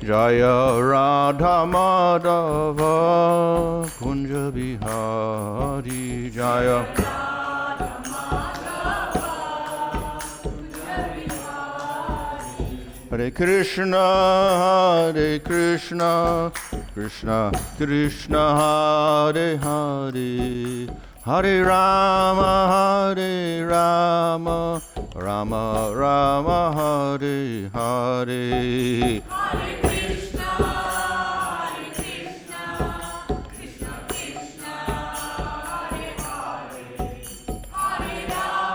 Jaya Radha Madhava Kunja Bihari Jaya Hare Krishna Krishna Krishna Hare Hare Hare Rama Rama Rama Hare Hare Hare Krishna, Krishna Krishna, Hare Hare,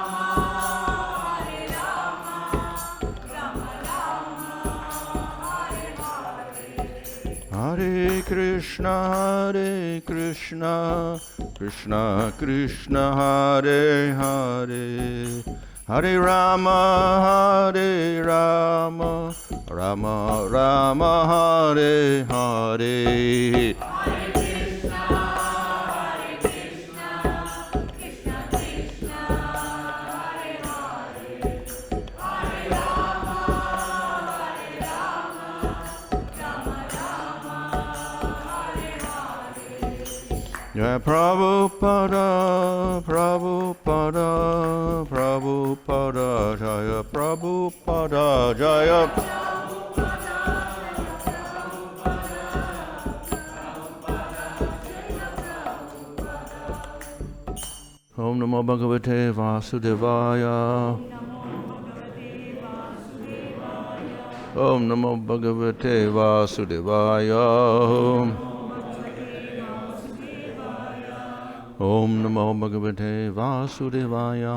Hare Rama, Rama Rama, Hare Hare. Hare Krishna, Krishna Krishna, Hare Hare, Hare Rama, Rama Rama, Hare Hare. Hare Krishna, Krishna Krishna, Hare Hare, Hare Rama, Rama Rama, Hare Hare. Jaya Prabhupada, Jaya Prabhupada, Jaya Om Namo Bhagavate Vasudevaya. Om Namo Bhagavate Vasudevaya. Om Namo Bhagavate Vasudevaya.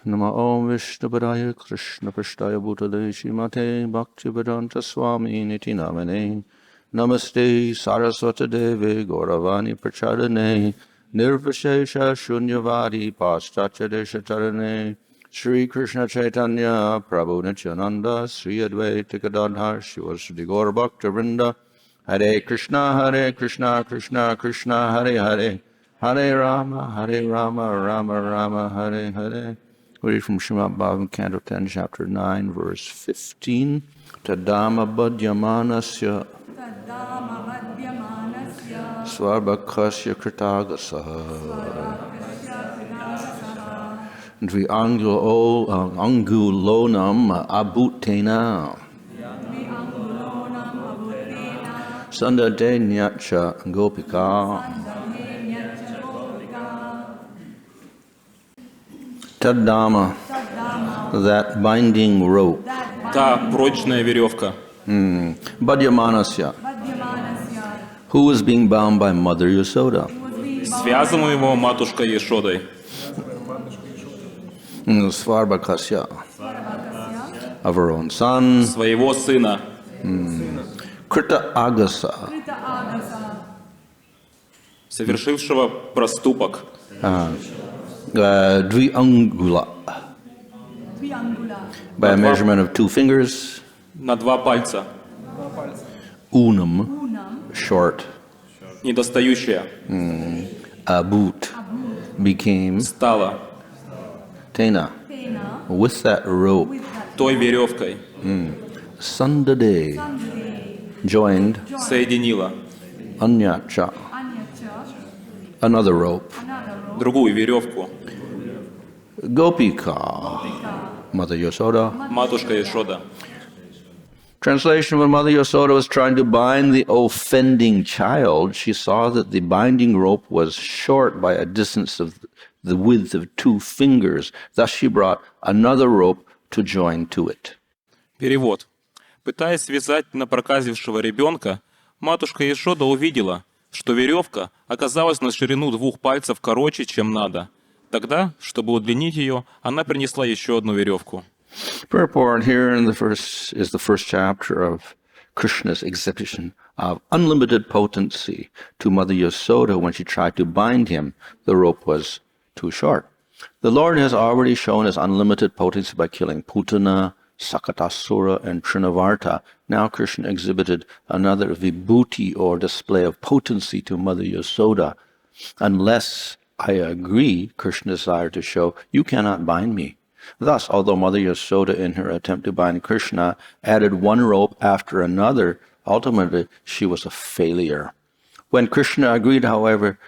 Nama Om Vishnupadaya Krishna Prashtaya Bhutale Shrimate Bhaktivedanta Swami Niti Namane Namaste Saraswata Deve Gauravani Prachadane Nirvishesha Shunyavadi Paschatya Deshatarane Shri Krishna Chaitanya Prabhu Nityananda Sri Advaita Gadadhar Shivasri Gaur Bhakta Hare Krishna, Krishna Krishna, Hare Hare, Hare Rama, Rama Rama, Hare Hare. We read from Shrimad Bhagavatam, Canto 10, Chapter 9, verse 15. Tadama Badhyamanasya Svarbhakasya Kritagasaha Dviangulonam Abhutena Sandadenyacha Gopika Taddama, that binding rope. Та прочная веревка. Badhyamanasya, who was being bound by Mother Yasoda. Связана его матушка Ешодой. Svarbhakasya, of her own son. Своего сына. Krita Agasa, Совершившего проступок. Dviangula, by a measurement of 2 fingers. На 2 пальца. Unam, short. Недостающая. Abut, became. Стала Tena, with that rope. той веревкой. Sandade, joined. Соединила Anyacha, another rope. другую веревку. Gopika, Mother Yasoda. Матушка Ешода. Translation: when Mother Yasoda was trying to bind the offending child, she saw that the binding rope was short by a distance of the width of 2 fingers. Thus she brought another rope to join to it. Перевод. Пытаясь связать напроказившего ребенка, матушка Ешода увидела, что веревка оказалась на ширину 2 пальцев короче, чем надо. Тогда, чтобы удлинить ее, она принесла еще одну веревку. Purport here in the first chapter of Krishna's exhibition of unlimited potency to Mother Yasoda when she tried to bind him. The rope was too short. The Lord has already shown his unlimited potency by killing Putana, Sakatasura, and Trinavarta. Now Krishna exhibited another vibhuti or display of potency to Mother Yasoda. Unless I agree, Krishna desired to show, you cannot bind me. Thus, although Mother Yasoda, in her attempt to bind Krishna, added one rope after another, ultimately she was a failure. When Krishna agreed, however,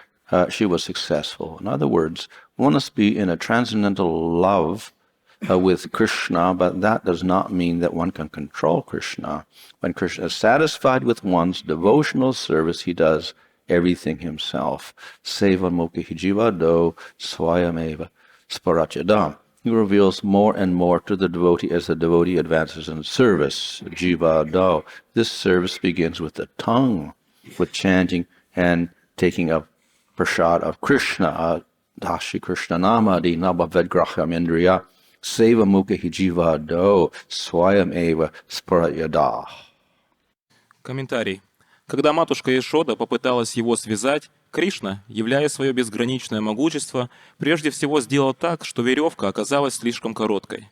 she was successful. In other words, one must be in a transcendental love with Krishna, but that does not mean that one can control Krishna. When Krishna is satisfied with one's devotional service, he does everything himself. Seva mukhi jiva do swayameva sparatyadam. He reveals more and more to the devotee as the devotee advances in service. Jiva do. This service begins with the tongue, with chanting and taking up prasad of Krishna, Dashi Krishna Namadi Nabhavedgraham Indriya. Seva mukhi jiva do swayam eva sparatyada. Комментарий. Когда матушка Яшода попыталась его связать, Кришна, являя свое безграничное могущество, прежде всего сделал так, что веревка оказалась слишком короткой.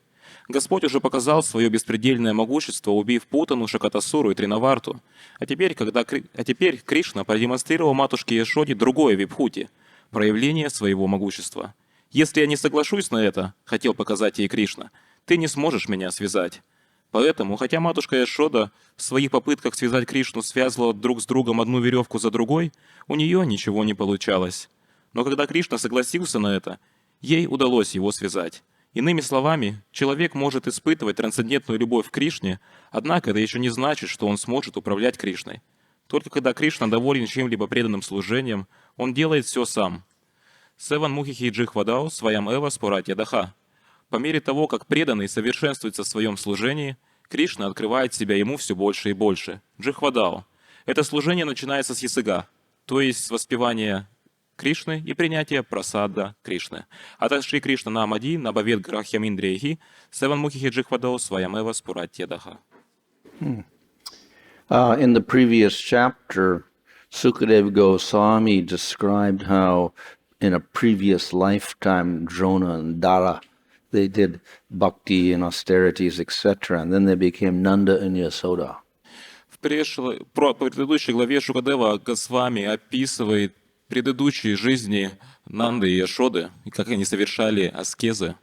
Господь уже показал свое беспредельное могущество, убив Путану, Шакатасуру и Тринаварту. А теперь Кришна продемонстрировал матушке Яшоде другое вибхути – проявление своего могущества. «Если я не соглашусь на это, — хотел показать ей Кришна, — ты не сможешь меня связать». Поэтому, хотя матушка Яшода в своих попытках связать Кришну связывала друг с другом одну веревку за другой, у нее ничего не получалось. Но когда Кришна согласился на это, ей удалось его связать. Иными словами, человек может испытывать трансцендентную любовь к Кришне, однако это еще не значит, что он сможет управлять Кришной. Только когда Кришна доволен чьим-либо преданным служением, он делает все сам. Севан мухихи джихвадау своям эва споратья даха. По мере того, как преданный совершенствуется в своем служении, Кришна открывает себя ему все больше и больше. Джихвадао. Это служение начинается с ясыга, то есть с воспевания Кришны и принятия прасада Кришны. Ата Шри Кришна Намади Набавет Грахьям Индрейхи Севан Мухихи Джихвадао Своямева Спуратья Даха. In the previous chapter, Sukadeva Goswami described how in a previous lifetime Drona and Dara they did bhakti and austerities, etc., and then they became Nanda and Yasoda. В предыдущей главе Шукадева Госвами описывает предыдущие жизни Нанды и Яшоды, и как они совершали аскезы.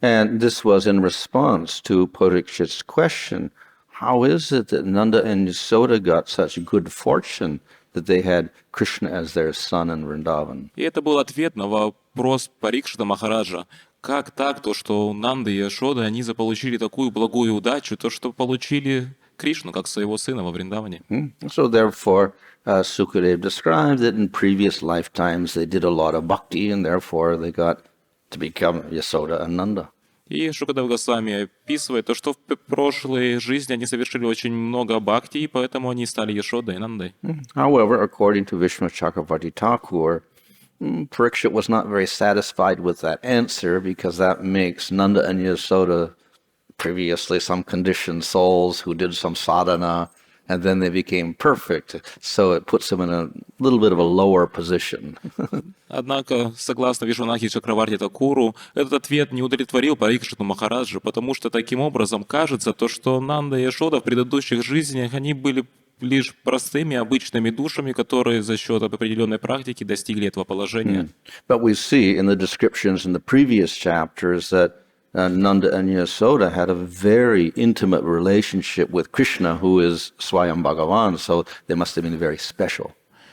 And this was in response to Parikshit's question, how is it that Nanda and Yasoda got such good fortune that they had Krishna as their son in Vrindavan? И это был ответ на вопрос Парикшита Махараджа. Как так, то, что Нанда и Яшода, они заполучили такую благую удачу, то, что получили Кришну как своего сына во Вриндаване? So therefore, Sukadeva described that in previous lifetimes they did a lot of bhakti, and therefore they got to become Yasoda and Nanda. И Шукадев Госвами описывает то, что в прошлой жизни они совершили очень много бхакти, и поэтому они стали Яшодой и Нандой. However, according to Vishnu Chakravarti Thakur, Parikshit was not very satisfied with that answer because that makes Nanda and Yasoda previously some conditioned souls who did some sadhana, and then they became perfect. So it puts them in a little bit of a lower position. Однако, согласно Вишванахи Чакраварти Такуру, этот ответ не удовлетворил Парикшиту Махараджа, потому что таким образом кажется, то, что Нанда и Яшода в предыдущих жизнях, они были лишь простыми, обычными душами, которые за счет определенной практики достигли этого положения. But we see in the descriptions in the previous chapters that Nanda and Yasoda had a very intimate relationship with Krishna, who is Swayam Bhagavan, so they must have been very special.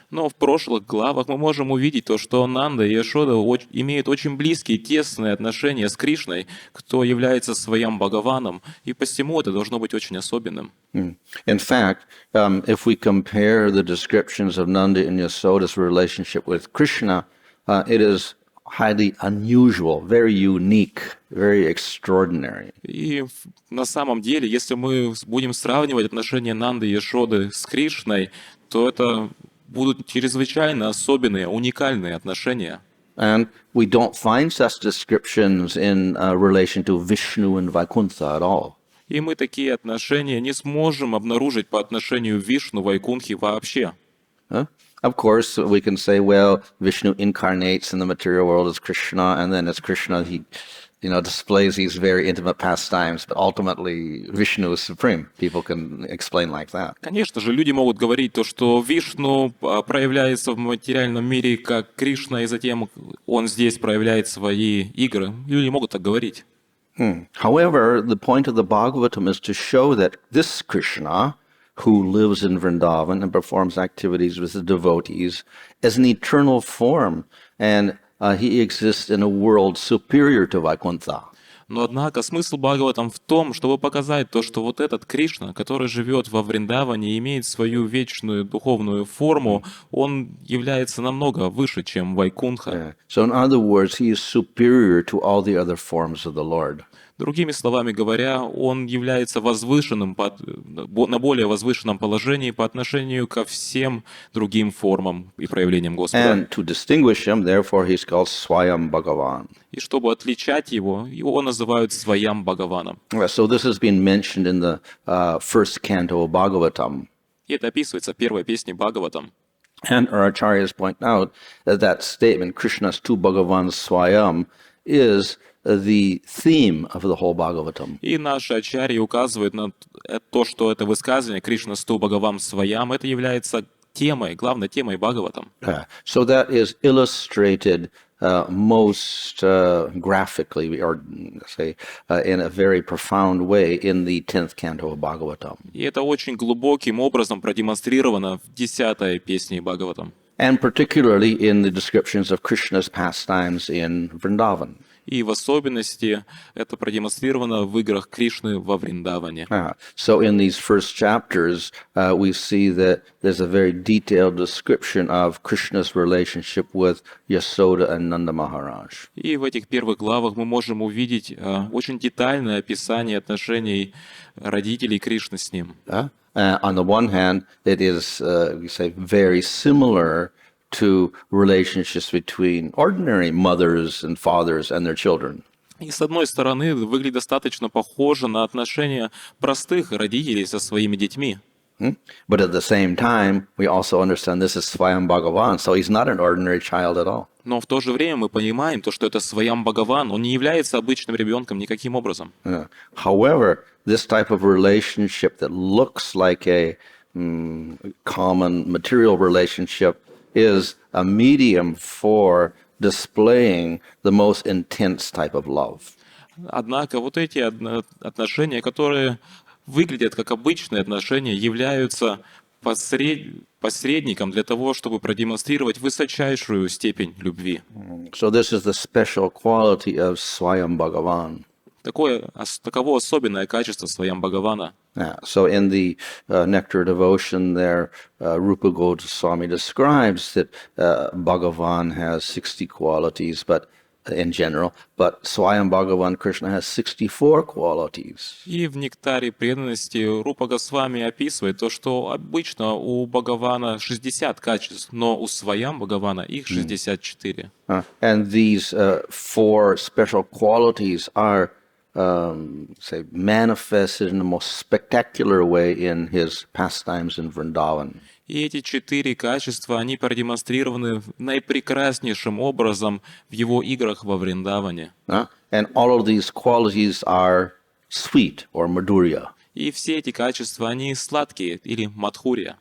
Но в прошлых главах мы можем увидеть то, что Нанда и Яшода имеют очень близкие, тесные отношения с Кришной, кто является своим Бхагаваном, и посему это должно быть очень особенным. In fact, if we compare the descriptions of Nanda and Yasoda's relationship with Krishna, it is highly unusual, very unique, very extraordinary. И на самом деле, если мы будем сравнивать отношения Нанды и Яшоды с Кришной, то это будут чрезвычайно особенные, уникальные отношения. And we don't find such descriptions in relation to Vishnu and Vaikuntha at all. И мы такие отношения не сможем обнаружить по отношению к Вишну, Вайкунтхе вообще. Of course, we can say, well, Vishnu incarnates in the material world as Krishna, and then as Krishna, he, displays these very intimate pastimes, but ultimately Vishnu is supreme. People can explain like that. Конечно же, люди могут говорить то, что Вишну проявляется в материальном мире как Кришна, и затем он здесь проявляет свои игры. Люди могут так говорить. However, the point of the Bhagavatam is to show that this Krishna, who lives in Vrindavan and performs activities with the devotees, is an eternal form, and he exists in a world superior to Vaikuntha. Но однако смысл Бхагаватам в том, чтобы показать то, что вот этот Кришна, который живет во Вриндаване и имеет свою вечную духовную форму, он является намного выше, чем Вайкунха. So in other words, he is superior to all the other forms of the Lord. Другими словами говоря, он является возвышенным, на более возвышенном положении по отношению ко всем другим формам и проявлениям Господа. And to distinguish him, therefore, he's called Swayam Bhagavan. И чтобы отличать его называют Своям Бхагаваном. So this has been mentioned in the first canto of Bhagavatam. И это описывается в первой песне Бхагаватам. And our acharyas point out that that statement, Krishna's tu Bhagavan Swayam, is the theme of the whole Bhagavatam. И наши ачарьи указывают на то, что это высказывание Кришна сту Бхагавам Своям, это является темой, главной темой Бхагаватам. So that is illustrated most graphically, or say in a very profound way, in the 10th canto of Bhagavatam. И это очень глубоким образом продемонстрировано в 10-й песне Бхагаватам. And particularly in the descriptions of Krishna's pastimes in Vrindavan. И в особенности это продемонстрировано в играх Кришны во Вриндаване. So in these first chapters, we see that there's a very detailed description of Krishna's relationship with Yasoda and Nanda Maharaj. И в этих первых главах мы можем увидеть очень детальное описание отношений родителей Кришны с ним. On the one hand, it is, we say, very similar to relationships between ordinary mothers and fathers and their children. И с одной стороны, выглядит достаточно похоже на отношения простых родителей со своими детьми. But at the same time, we also understand this is Swayam Bhagavan, so he's not an ordinary child at all. Но в то же время мы понимаем, то, что это Своям Бхагаван, он не является обычным ребенком никаким образом. However, this type of relationship that looks like a common material relationship is a medium for displaying the most intense type of love. Однако вот эти отношения, которые выглядят как обычные отношения, являются посредником для того, чтобы продемонстрировать высочайшую степень любви. So this is the special quality of Swayam Bhagavan. Таково особенное качество Своям Бхагавана. So in the Nectar Devotion there, Rupa Goswami describes that Bhagavan has 60 qualities, but in general, but Swayam Bhagavan Krishna has 64 qualities. И в Нектаре преданности Рупа Госвами описывает то, что обычно у Бхагавана 60 качеств, но у Своям Бхагавана их 64. And these four special qualities are say, manifested in the most spectacular way in his pastimes in Vrindavan. И эти 4 качества, они продемонстрированы наипрекраснейшим образом в его играх во Вриндаване. And all of these qualities are sweet or madhurya. И все эти качества, они сладкие или мадхурья.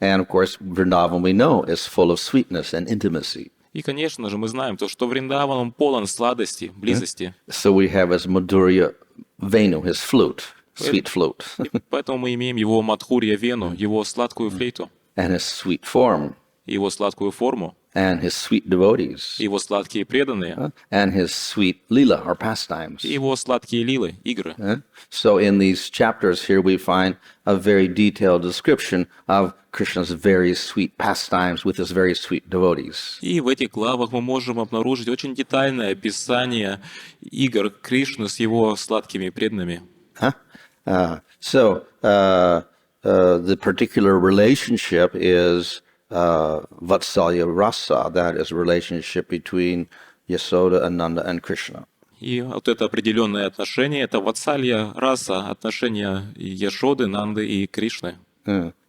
And of course, Vrindavan we know is full of sweetness and intimacy. И, конечно же, мы знаем то, что Вриндаван, он полон сладости, близости. So we have his madhurya venu, his flute, sweet flute. Поэтому мы имеем его мадхурья вену, его сладкую флейту. And his sweet form. Его сладкую форму. And his sweet devotees. Его сладкие преданные. And his sweet lila or pastimes. Его сладкие лилы, игры. So in these chapters here we find a very detailed description of Krishna's very sweet pastimes with his very sweet devotees. И в этих главах мы можем обнаружить очень детальное описание игр Кришны с его сладкими преданными. The particular relationship is Vatsalya Rasa, that is a relationship between Yasoda, Nanda, and Krishna. И вот это определенное отношение, это ватсалья раса, отношения Яшоды, Нанды и Кришны.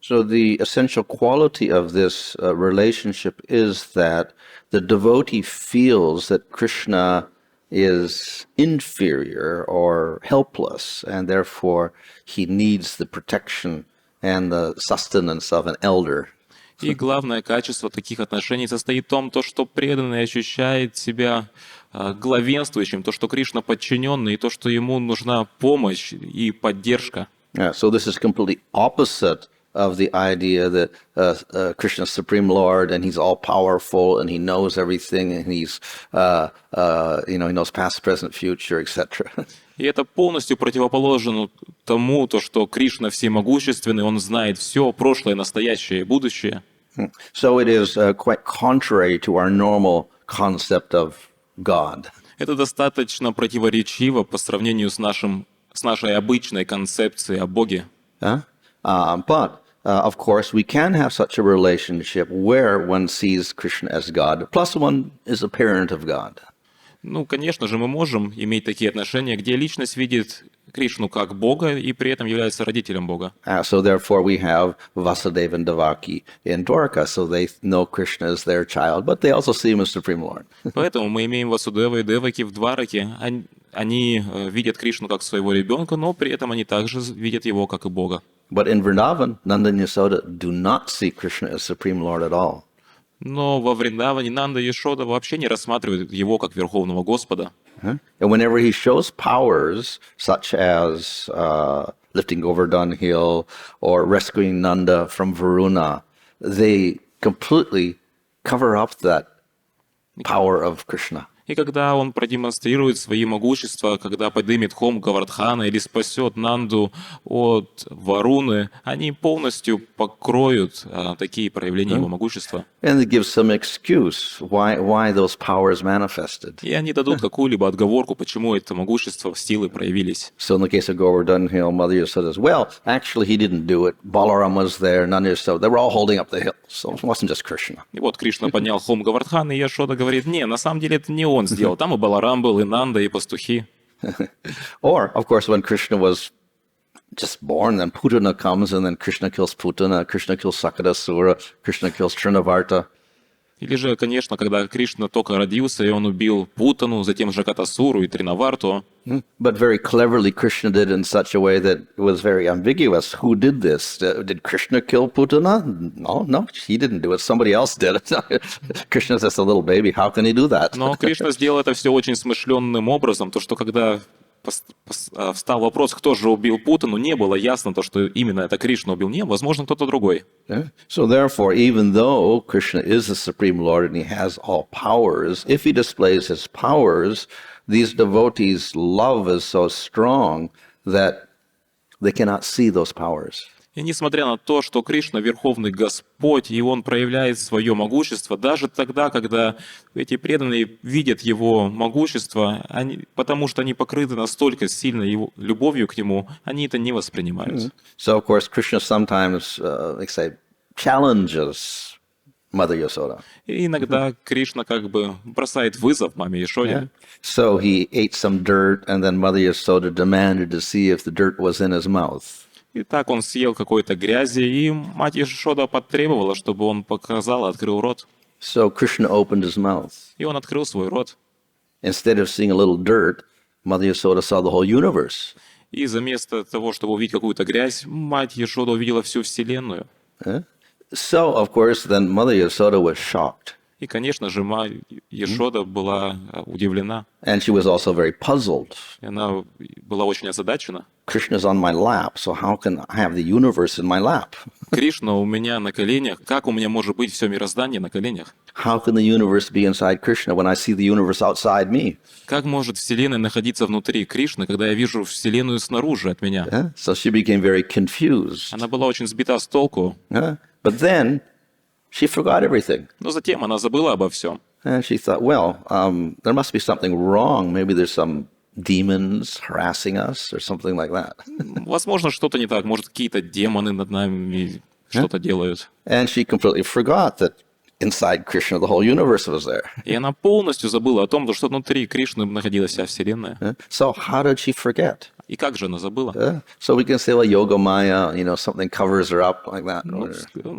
So the essential quality of this relationship is that the devotee feels that Krishna is inferior or helpless, and therefore he needs the protection and the sustenance of an elder. И главное качество таких отношений состоит в том, что преданный ощущает себя главенствующим, то, что Кришна подчиненный, и то, что ему нужна помощь и поддержка. Yeah, so this is completely opposite of the idea that Krishna is Supreme Lord and he's all powerful and he knows everything and he's, he knows past, present, future, etc. И это полностью противоположно тому, то, что Кришна всемогущественный, он знает все, прошлое, настоящее и будущее. So it is quite contrary to our normal concept of God. Это достаточно противоречиво по сравнению с нашей обычной концепцией о Боге. But of course, we can have such a relationship where one sees Krishna as God, plus one is a parent of God. Ну, конечно же, мы можем иметь такие отношения, где личность видит Кришну как Бога и при этом является родителем Бога. So therefore we have Vasudeva and Devaki in Dwarka, so they know Krishna as their child, but they also see him as Supreme Lord. Поэтому мы имеем Васудева и Деваки в Двараке. Они видят Кришну как своего ребенка, но при этом они также видят его как и Бога. But in Vrindavan, Nanda and Yasoda do not see Krishna as Supreme Lord at all. Но во Вриндаване Нанда и Йошода вообще не рассматривают его как Верховного Господа. And whenever he shows powers, such as lifting over Dunhill or rescuing Nanda from Varuna, they completely cover up that power of Krishna. И когда он продемонстрирует свои могущества, когда поднимет хом Гавардхана или спасет Нанду от Варуны, они полностью покроют такие проявления его могущества. And they give some excuse why those powers manifested. И они дадут какую-либо отговорку, почему это могущество, силы проявились. So in the case of Govardhan Hill, Mother Yasoda says, well, actually he didn't do it. Balaram was there, Nanda Yasoda. They were all holding up the hill. So it wasn't just Krishna. И вот Кришна поднял хом Гавардхана, и Йошода говорит, не, на самом деле это не он сделал. Там и Баларам был, и Нанда, и пастухи. Or, of course, when Krishna was just born, then Putana comes, and then Krishna kills Putana, Krishna kills Sakadasura, Krishna kills Trinavarta. Или же, конечно, когда Кришна только родился, и он убил Путану, затем Жакатасуру и Тринаварту. But very cleverly, Krishna did it in such a way that it was very ambiguous. Who did this? Did Krishna kill Putana? No, he didn't do it. Somebody else did it. Krishna's just a little baby. How can he do that? Но Кришна сделал это все очень смышленным образом, то что когда встал вопрос, кто же убил Путану, не было ясно то, что именно это Кришна убил, не, возможно, кто-то другой. So therefore, even though Krishna is the Supreme Lord and he has all powers, if he displays his powers, these devotees' love is so strong that they cannot see those powers. И несмотря на то, что Кришна Верховный Господь, и Он проявляет свое могущество, даже тогда, когда эти преданные видят Его могущество, потому что они покрыты настолько сильной его любовью к Нему, они это не воспринимают. So, of course, Krishna sometimes, challenges Mother Yasoda. И иногда Кришна как бы бросает вызов маме Йошоде. So he ate some dirt, and then Mother Yasoda demanded to see if the dirt was in his mouth. И так он съел какой-то грязи, и мать Йошода потребовала, чтобы он показал, открыл рот. So Krishna opened his mouth. И он открыл свой рот. Instead of seeing a little dirt, Mother Yasoda saw the whole universe. И вместо того, чтобы увидеть какую-то грязь, мать Йошода увидела всю Вселенную. So, of course, then Mother Yasoda was shocked. И, конечно же, мать Йошода была удивлена. And she was also very puzzled. И она была очень озадачена. Krishna's on my lap, so how can I have the universe in my lap? Кришна у меня на коленях. Как у меня может быть все мироздание на коленях? How can the universe be inside Krishna when I see the universe outside me? Как может Вселенная находиться внутри Кришны, когда я вижу Вселенную снаружи от меня? So she became very confused. Она была очень сбита с толку. But then she forgot everything. Но затем она забыла обо всем. And she thought, well, there must be something wrong. Maybe there's some demons harassing us or something like that. Возможно, что-то не так. Может, какие-то демоны над нами что-то делают. And she completely forgot that inside Krishna the whole universe was there. И она полностью забыла о том, что внутри Кришны находилась вся Вселенная. So how did she forget? И как же она забыла? So we can say, well, Yoga Maya, something covers her up like that.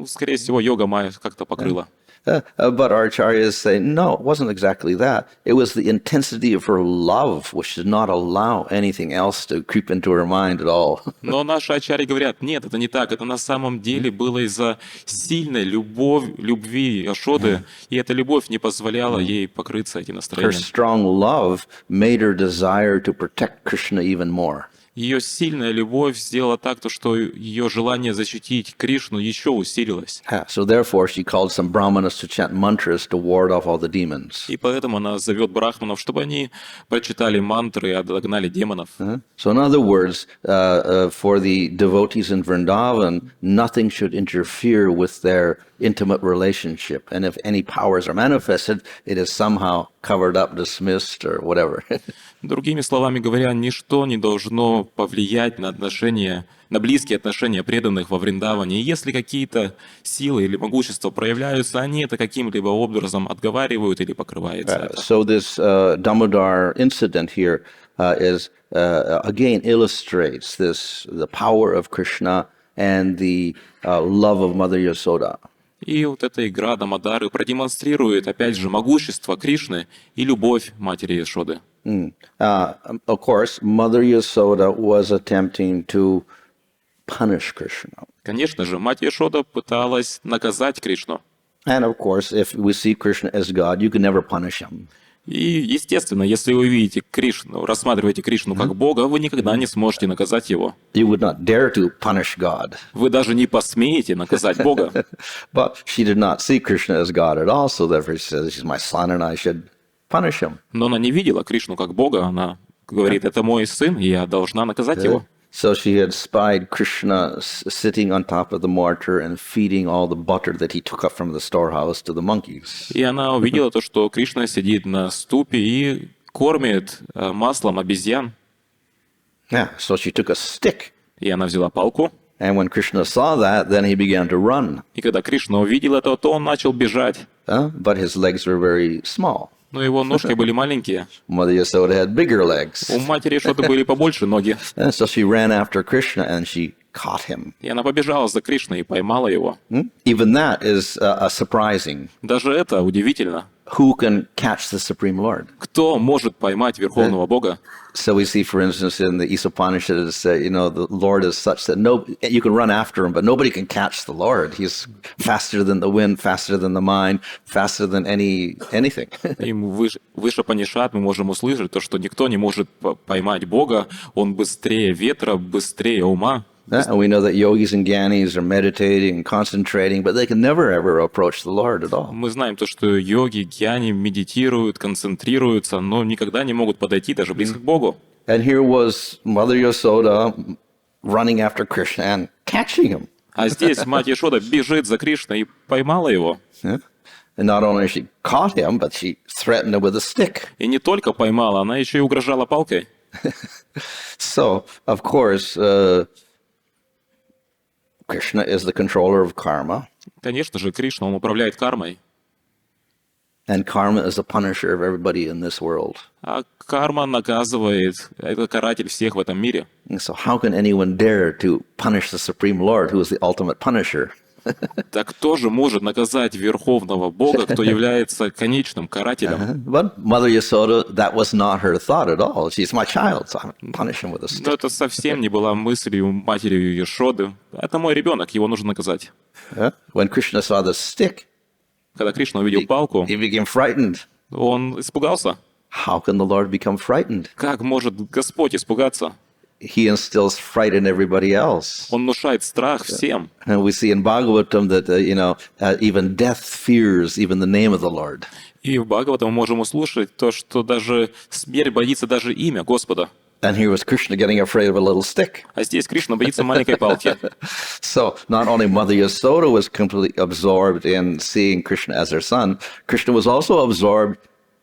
Скорее всего, йога Майя как-то покрыла. But our acharyas say, no, it wasn't exactly that. It was the intensity of her love, which did not allow anything else to creep into her mind at all. Но наши ачарьи говорят, нет, это не так. Это на самом деле было из-за сильной любви Яшоды, и эта любовь не позволяла ей покрыться этим Her настроением. strong love made her desire to protect Krishna even more. Ее сильная любовь сделала так, что ее желание защитить Кришну еще усилилось. So therefore she called some brahmanas to chant mantras to ward off all the demons. И поэтому она зовет брахманов, чтобы они прочитали мантры и отогнали демонов. So in other words, for the devotees in Vrindavan, nothing should interfere with their intimate relationship. And if any powers are manifested, it is somehow covered up, dismissed, or whatever. Другими словами говоря, ничто не должно повлиять на отношения, на близкие отношения преданных во Вриндаване. И если какие-то силы или могущества проявляются, они это каким-либо образом отговаривают или покрывается это. So this Damodar incident here is again illustrates the power of Krishna and the love of Mother Yasoda. И вот эта игра Дамодары продемонстрирует, опять же, могущество Кришны и любовь матери Яшоды. Of course, Mother Yasoda was attempting to punish Krishna. Конечно же, мать Яшода пыталась наказать Кришну. And of course, if we see Krishna as God, you can never punish him. И, естественно, если вы видите Кришну, рассматриваете Кришну как Бога, вы никогда не сможете наказать Его. You would not dare to punish God. Вы даже не посмеете наказать Бога. But she did not see Krishna as God at all, so therefore she says, he's my son and I should punish him. Но она не видела Кришну как Бога, она говорит, это мой сын, и я должна наказать его. So she had spied Krishna sitting on top of the mortar and feeding all the butter that he took up from the storehouse to the monkeys. И она увидела то, что Кришна сидит на ступе и кормит маслом обезьян. Yeah, so she took a stick. И она взяла палку. And when Krishna saw that, then he began to run. И когда Кришна увидел это, то он начал бежать. But his legs were very small. Но его ножки были маленькие. Mother Yasoda had bigger legs. У матери что-то были побольше ноги. And so she ran after Krishna and she caught him. И она побежала за Кришной и поймала его. Even that is surprising. Даже это удивительно. Who can catch the Supreme Lord? Кто может поймать Верховного Бога? So we see, for instance, in the Upanishads, the Lord is such that you can run after him, but nobody can catch the Lord. He's faster than the wind, faster than the mind, faster than anything. И выше Панишат мы можем услышать то, что никто не может поймать Бога. Он быстрее ветра, быстрее ума. And we know that yogis and gyanis are meditating and concentrating, but they can never ever approach the Lord at all. Мы знаем то, что йоги, гьяни медитируют, концентрируются, но никогда не могут подойти даже близко к Богу. And here was Mother Yasoda running after Krishna and catching him. А здесь мать Яшода бежит за Кришной и поймала его. And not only she caught him, but she threatened him with a stick. И не только поймала, она еще и угрожала палкой. So, of course, Krishna is the controller of karma. Конечно же, Кришна, он управляет кармой. And karma is the punisher of everybody in this world. А карма наказывает, это каратель всех в этом мире. And so how can anyone dare to punish the Supreme Lord, who is the ultimate punisher? Так кто же может наказать Верховного Бога, кто является конечным карателем? But Mother Yasoda, that was not her thought at all. She's my child, so I'm punish him with a stick. Но это совсем не была мыслью матери Яшоды. Это мой ребенок, его нужно наказать. When Krishna saw the stick, Когда Кришна увидел палку, he became frightened. он испугался. How can the Lord become frightened? Как может Господь испугаться? He instills fright in everybody else. Он внушает страх всем. And we see in Bhagavatam that, even death fears even the name of the Lord. И в Бхагаватам мы можем услышать то, что даже смерть боится даже имя Господа. And here was Krishna getting afraid of a little stick. А здесь Кришна боится маленькой палки. So not only Mother Yasoda was completely absorbed in seeing Krishna as her son, Krishna was also absorbed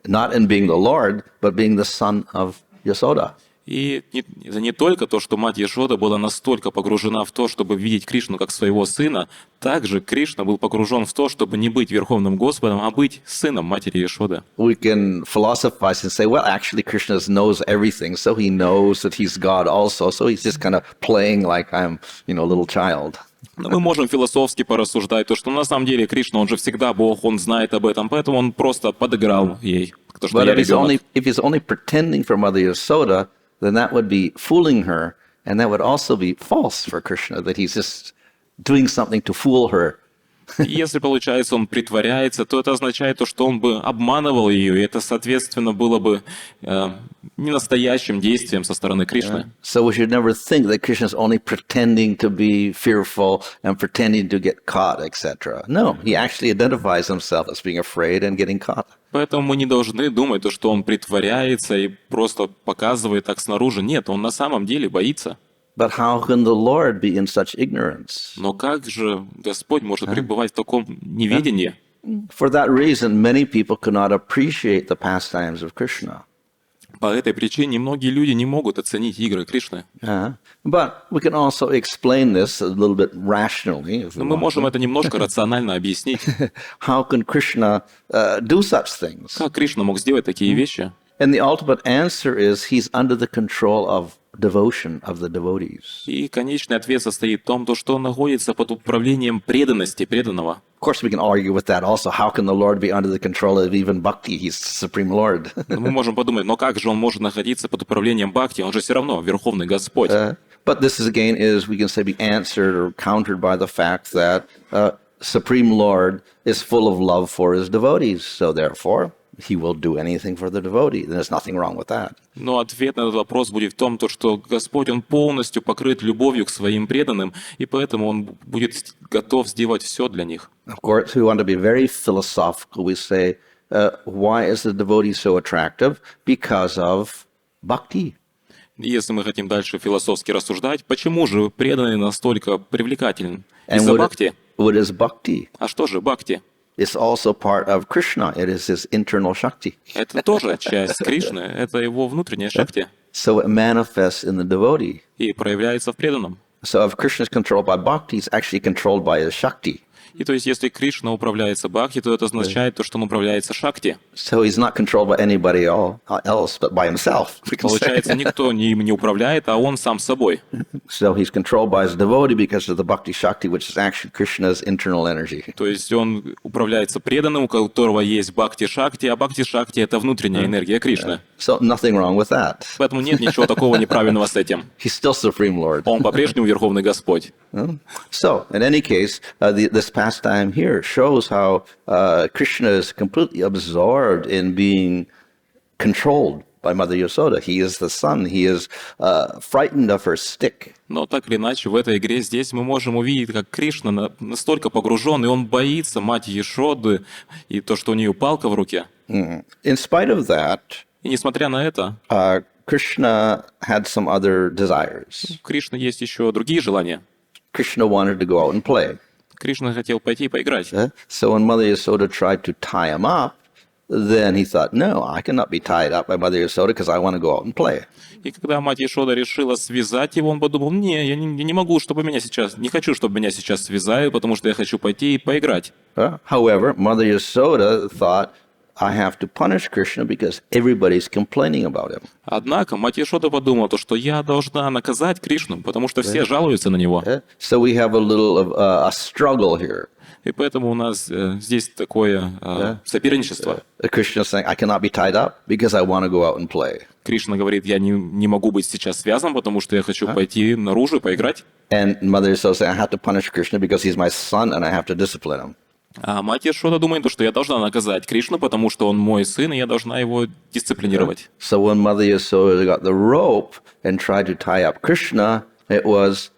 not in being the Lord, but being the son of Yasoda. И это не только то, что мать Яшода была настолько погружена в то, чтобы видеть Кришну как своего сына, также Кришна был погружен в то, чтобы не быть Верховным Господом, а быть сыном матери Яшоды. We can philosophize and say, well, actually Krishna knows everything, so he knows that he's God also, so he's just kind of playing like I'm, a little child. Но мы можем философски порассуждать, то, что на самом деле Кришна, он же всегда Бог, он знает об этом, поэтому он просто подыграл ей. То, что But я if ребенок. he's only pretending for Mother Yasoda, then that would be fooling her, and that would also be false for Krishna, that he's just doing something to fool her. И если, получается, он притворяется, то это означает то, что он бы обманывал ее, и это, соответственно, было бы не настоящим действием со стороны Кришны. So we should never think that Krishna is only pretending to be fearful and pretending to get caught, etc. No, he actually identifies himself as being afraid and getting caught. Поэтому мы не должны думать, то, что он притворяется и просто показывает так снаружи. Нет, он на самом деле боится. But how can the Lord be in such ignorance? Но как же Господь может пребывать в таком неведении? For that reason, many people could not appreciate the pastimes of Krishna. По этой причине многие люди не могут оценить игры Кришны. But we can also explain this a little bit rationally. If we Но мы want можем to. это немножко рационально объяснить. How can Krishna do such things? Как Кришна мог сделать такие вещи? And the ultimate answer is he's under the control of devotion of the devotees. И конечный ответ состоит в том, то, что он находится под управлением преданности преданного. Of course, we can argue with that also. How can the Lord be under the control of even bhakti? He's the supreme Lord. Но мы можем подумать, но как же он может находиться под управлением Бхакти? Он же все равно Верховный Господь. But this is again is we can say be answered or countered by the fact that supreme Lord is full of love for his devotees. So therefore, he will do anything for the devotee. There's nothing wrong with that. Но ответ на этот вопрос будет в том, то, что Господь, Он полностью покрыт любовью к своим преданным, и поэтому Он будет готов сделать все для них. Of course, we want to be very philosophical. We say, why is the devotee so attractive? Because of bhakti. И если мы хотим дальше философски рассуждать, почему же преданный настолько привлекателен? And Из-за Бхакти. what is bhakti? А что же Бхакти? It's also part of Krishna. It is his internal Shakti. Это тоже часть Кришны, это его внутренняя шакти, So it manifests in the devotee. и проявляется в преданном. So if Krishna is controlled by bhakti, he's actually controlled by his Shakti. И то есть, если Кришна управляется Бхакти, то это означает то, что он управляется Шакти. So he's not controlled by anybody else, but by himself. we can say. Получается, никто им не управляет, а он сам собой. So he's controlled by his devotee because of the bhakti Shakti, which is actually Krishna's internal energy. То есть он управляется преданным, у которого есть Бхакти Шакти, а Бхакти Шакти — это внутренняя энергия Кришны. So nothing wrong with that. Поэтому нет ничего такого неправильного с этим. He's still Supreme Lord. Он по-прежнему Верховный Господь. So, in any case, this pastime here shows how Krishna is completely absorbed in being controlled by Mother Yasoda. He is the son. He is frightened of her stick. Но так или иначе, в этой игре здесь мы можем увидеть, как Кришна настолько погружен, и он боится мать Яшоды, и то, что у нее палка в руке. In spite of that, И несмотря на это, Krishna had some other desires. у Кришны есть еще другие желания. Krishna wanted to go out and play. Кришна хотел пойти поиграть. So when Mother Yasoda tried to tie him up, then he thought, no, I cannot be tied up by Mother Yasoda because I want to go out and play. И когда мать Яшода решила связать его, он подумал, не, я не могу, чтобы меня сейчас, не хочу, чтобы меня сейчас связали, потому что я хочу пойти и поиграть. However, Mother Yasoda thought, I have to punish Krishna because everybody's complaining about him. Однако мать Яшода подумала, то, что я должна наказать Кришну, потому что все жалуются на него. So we have a little of a struggle here. И поэтому у нас здесь такое соперничество. Krishna saying, I cannot be tied up because I want to go out and play. Кришна говорит, я не могу быть сейчас связан, потому что я хочу пойти наружу и поиграть. And Mother Yasoda saying, I have to punish Krishna because he's my son and I have to discipline him. А мать Яшода думает, что я должна наказать Кришну, потому что он мой сын, и я должна его дисциплинировать. So when Mother Yasoda got the rope and tried to tie up Krishna, it was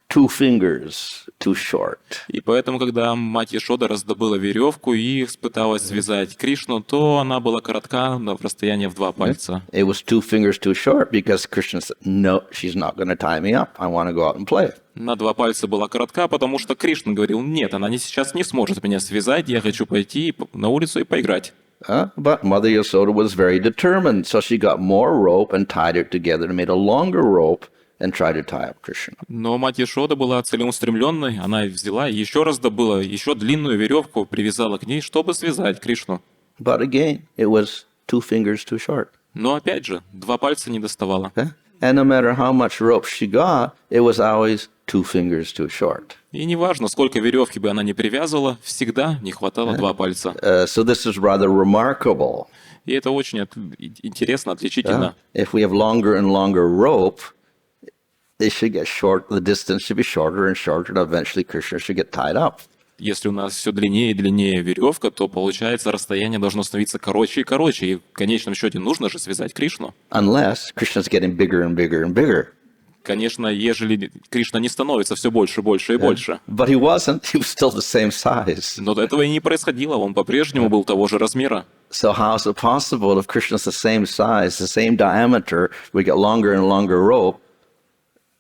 2 fingers too short. И поэтому, когда мать Яшода раздобыла веревку и пыталась связать Кришну, то она была коротка на расстояние в 2 пальца. It was 2 fingers too short because Krishna said, no, she's not going to tie me up. I want to go out and play. На 2 пальца была коротка, потому что Кришна говорил, нет, она сейчас не сможет меня связать, я хочу пойти на улицу и поиграть. But Mother Yasoda was very determined, so she got more rope and tied it together and made a longer rope and tried to tie up Krishna. Но мать Яшода была целеустремленной, она взяла и еще раз добыла еще длинную веревку, привязала к ней, чтобы связать Кришну. But again, it was 2 fingers too short. Но опять же, 2 пальца не доставало. And no matter how much rope she got, it was always two fingers too short. И неважно, сколько веревки бы она ни привязывала, всегда не хватало два пальца. So this is rather remarkable. И это очень интересно, отличительно. If we have longer and longer rope, it should get short. The distance should be shorter and shorter, and eventually Krishna should get tied up. Если у нас все длиннее и длиннее веревка, то получается расстояние должно становиться короче и короче. И в конечном счете нужно же связать Кришну. Unless Krishna's getting bigger and bigger and bigger. Конечно, ежели Кришна не становится все больше, больше и больше. But he wasn't. He was still the same size. Но этого и не происходило. Он по-прежнему был того же размера. So how is it possible if Krishna's the same size, the same diameter, we get longer and longer rope,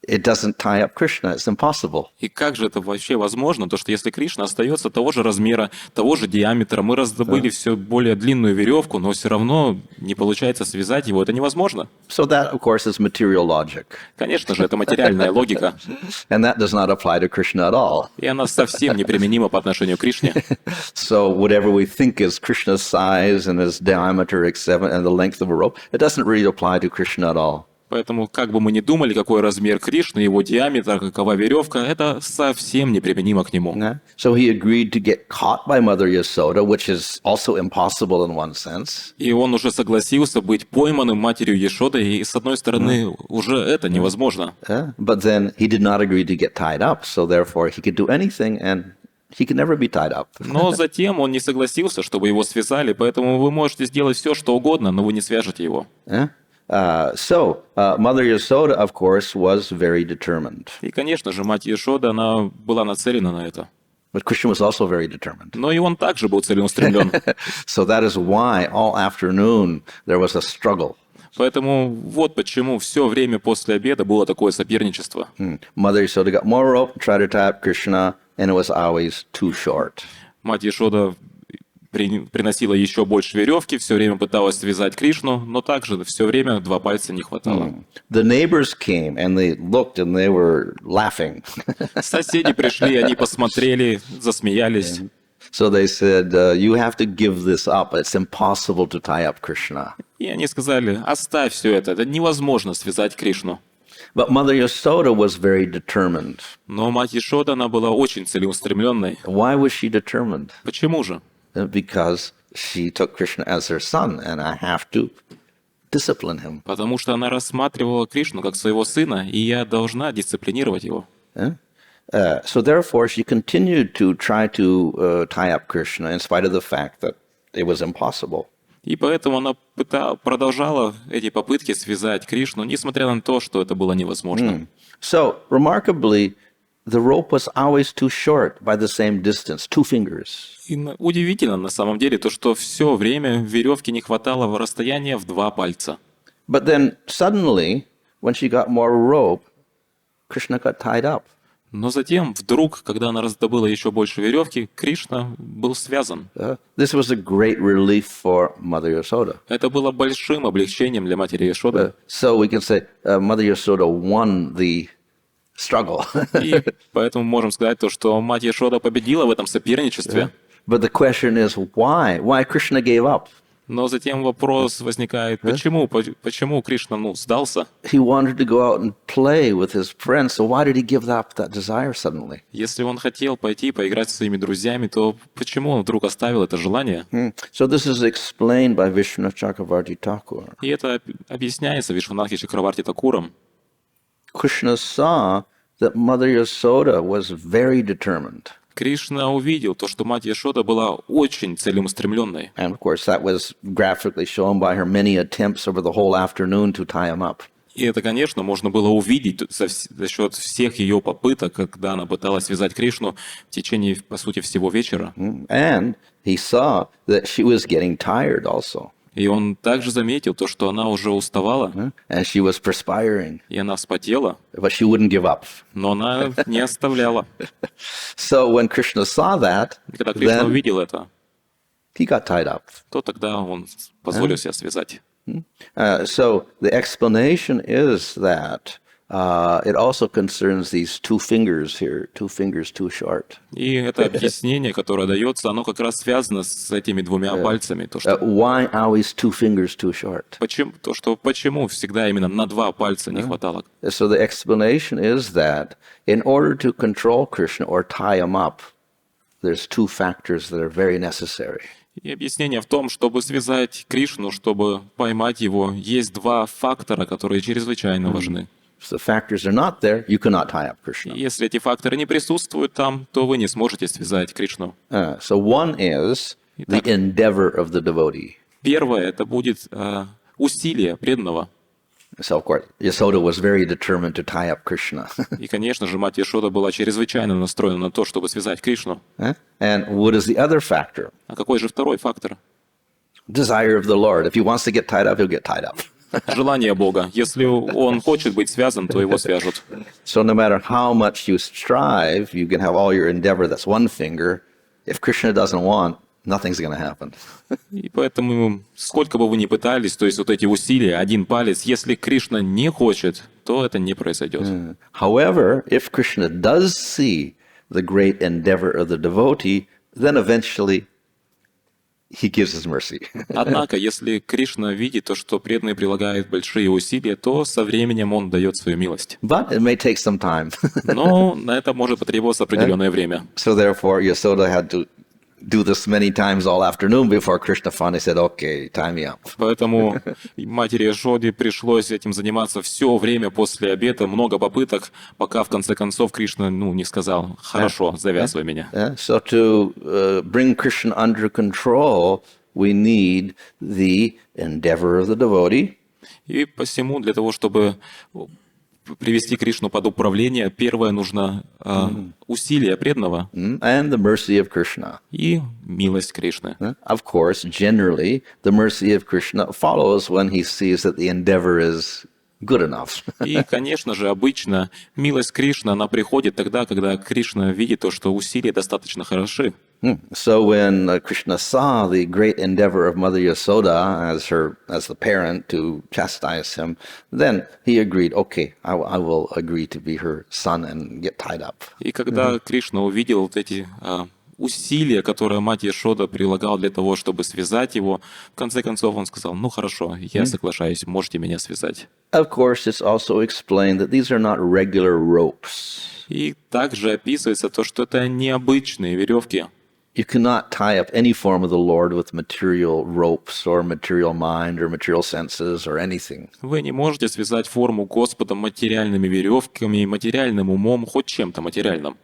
it doesn't tie up Krishna? It's impossible. И как же это вообще возможно? То, что если Кришна остается того же размера, того же диаметра, мы раздобыли все более длинную веревку, но все равно не получается связать его, это невозможно. So that, of course, is material logic. Конечно же, это материальная логика, And that does not apply to Krishna at all. и она совсем неприменима по отношению к Кришне. So whatever we think is Krishna's size and his diameter, and the length of a rope, it doesn't really apply to Krishna at all. Поэтому, как бы мы ни думали, какой размер Кришны, его диаметр, какова веревка, это совсем неприменимо к нему. Yeah. So he agreed to get caught by Mother Yasoda, which is also impossible in one sense. И он уже согласился быть пойманным матерью Ешодой, и, с одной стороны, уже это невозможно. But then he did not agree to get tied up, so therefore he could do anything and he could never be tied up. Но затем он не согласился, чтобы его связали, поэтому вы можете сделать все, что угодно, но вы не свяжете его. Mother Yasoda, of course, was very determined. И, конечно же, мать Ешода, она была нацелена на это. But Krishna was also very determined. Но и он также был целеустремлен. So that is why all afternoon there was a struggle. Поэтому вот почему все время после обеда было такое соперничество. Mother Yasoda got more rope, tried to tie up Krishna, and it was always too short. Мать Ешода приносила еще больше веревки, все время пыталась связать Кришну, но также все время два пальца не хватало. The neighbors came and they looked and they were laughing. Соседи пришли, они посмотрели, засмеялись. So they said, you have to give this up. It's impossible to tie up Krishna. И они сказали, оставь все это невозможно связать Кришну. But Mother Yasoda was very determined. Но мать Ешода, она была очень целеустремленной. Why was she determined? Почему же? Because she took Krishna as her son, and I have to discipline him. Потому что она рассматривала Кришну как своего сына, и я должна дисциплинировать его. So therefore, she continued to try to tie up Krishna in spite of the fact that it was impossible. И поэтому она продолжала эти попытки связать Кришну, несмотря на то, что это было невозможно. So, remarkably, the rope was always too short by the same distance, 2 fingers. И удивительно на самом деле то, что все время веревки не хватало в расстояние в 2 пальца. But then suddenly, when she got more rope, Krishna got tied up. Но затем, вдруг, когда она раздобыла еще больше веревки, Кришна был связан. This was a great relief for Mother Yasoda. Это было большим облегчением для матери Ешоды. So we can say Mother Yasoda won the struggle. И поэтому можем сказать то, что мать Ешода победила в этом соперничестве. But the question is why? Why Krishna gave up? Но затем вопрос возникает, почему Кришна сдался? He wanted to go out and play with his friends, so why did he give up that desire suddenly? Если он хотел пойти поиграть со своими друзьями, то почему он вдруг оставил это желание? So this is explained by Vishnu-chakravarti Thakur. И это объясняется Вишванатхи Чакраварти Такуром. Krishna saw that Mother Yasoda was very determined. Кришна увидел то, что мать Ешода была очень целеустремленной. And of course that was graphically shown by her many attempts over the whole afternoon to tie him up. И это, конечно, можно было увидеть за счет всех ее попыток, когда она пыталась связать Кришну в течение, по сути, всего вечера. And he saw that she was getting tired also. И он также заметил то, что она уже уставала, And she was perspiring, и она вспотела, but she wouldn't give up. но она не оставляла. So when Krishna saw that, И когда Кришна then увидел это, he got tied up. то тогда он позволил себя связать. So the explanation is that it also concerns these two fingers here, two fingers too short. И это объяснение, которое дается, оно как раз связано с этими двумя пальцами. То, что Why always two fingers too short? почему всегда именно на два пальца не хватало. So the explanation is that in order to control Krishna or tie him up, there's two factors that are very necessary. И объяснение в том, чтобы связать Кришну, чтобы поймать его, есть два фактора, которые чрезвычайно важны. If the factors are not there, you cannot tie up И Krishna. если эти факторы не присутствуют там, то вы не сможете связать Кришну. So one is the endeavor of the devotee. Первое — это будет усилие преданного. So of course, Yasoda was very determined to tie up Krishna. И, конечно же, мать Яшода была чрезвычайно настроена на то, чтобы связать Кришну. And what is the other factor? А какой же второй фактор? Desire of the Lord. If he wants to get tied up, he'll get tied up. Желание Бога. Если он хочет быть связан, то его свяжут. So no matter how much you strive, you can have all your endeavor, that's one finger. If Krishna doesn't want, nothing's going to happen. И поэтому, сколько бы вы ни пытались, то есть вот эти усилия, один палец, если Кришна не хочет, то это не произойдет. However, if Krishna does see the great endeavor of the devotee, then eventually he gives his mercy. Однако, если Кришна видит то, что преданный прилагает большие усилия, то со временем он дает свою милость. But it may take some time. Но на это может потребоваться определенное время. So therefore, Yasoda had to do this many times all afternoon before Krishna finally said, okay, tie me up. Поэтому матери Яшоде пришлось этим заниматься все время после обеда, много попыток, пока в конце концов Кришна не сказал: «Хорошо, завязывай меня». So to bring Krishna under control, we need the endeavor of the devotee. И посему для того, чтобы привести Кришну под управление, первое нужно усилие преданного And the mercy of Krishna. и милость Кришны. Of course, generally, the mercy of Krishna follows when he sees that the endeavor is good enough. И, конечно же, обычно милость Кришны, она приходит тогда, когда Кришна видит то, что усилия достаточно хороши. So when Krishna saw the great endeavor of Mother Yasoda as the parent to chastise him, then he agreed, okay, I will agree to be her son and get tied up. И когда Кришна увидел вот эти усилия, которые мать Яшода прилагала для того, чтобы связать его, в конце концов он сказал: «Ну хорошо, я соглашаюсь, можете меня связать». Of course, it's also explained that these are not regular ropes. И также описывается то, что это необычные веревки. You cannot tie up any form of the Lord with material ropes or material mind or material senses or anything. Вы не можете связать форму Господа материальными веревками, материальным умом, хоть чем-то материальным.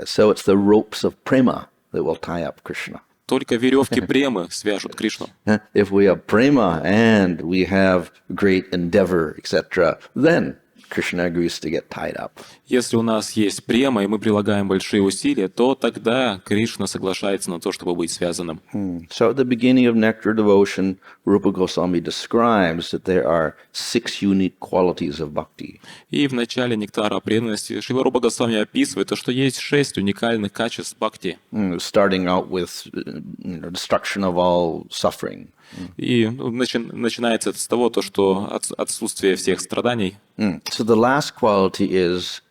So it's the ropes of prema that will tie up Krishna. Только веревки премы свяжут Кришну. If we have prema and we have great endeavor, etc., then Krishna agrees to get tied up. Если у нас есть према, и мы прилагаем большие усилия, то тогда Кришна соглашается на то, чтобы быть связанным. So at the beginning of Nectar Devotion, Rupa Goswami describes that there are 6 unique qualities of bhakti. И в начале нектара преданности Шрила Рупа Госвами описывает то, что есть 6 уникальных качеств бхакти. Starting out with destruction of all suffering. И начинается с того, то, что отсутствие всех страданий. So the last quality is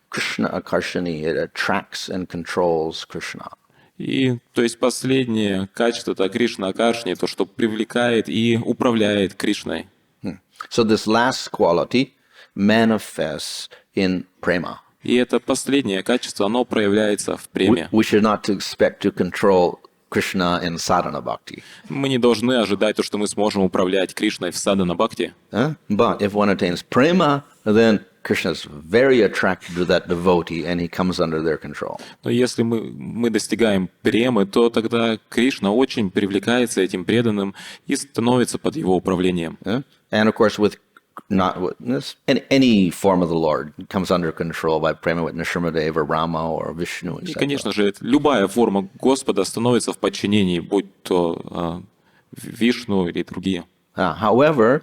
Krishna Akarshani. It attracts and controls Krishna. И то есть последнее качество — это Кришна Акаршни, то, что привлекает и управляет Кришной. So this last quality manifests in prema. И это последнее качество, оно проявляется в преме. We should not expect to control Krishna in sadhana bhakti. Мы не должны ожидать то, что мы сможем управлять Кришной в садхана бхакти. But if one attains prema, then Krishna is very attracted to that devotee and he comes under their control. Но если мы достигаем премы, то тогда Кришна очень привлекается этим преданным и становится под его управлением. And of course, with any form of the Lord comes under control by prema with Nrsimhadev or Rama or Vishnu, etc. И, конечно же, любая форма Господа становится в подчинении, будь то Вишну или другие. However,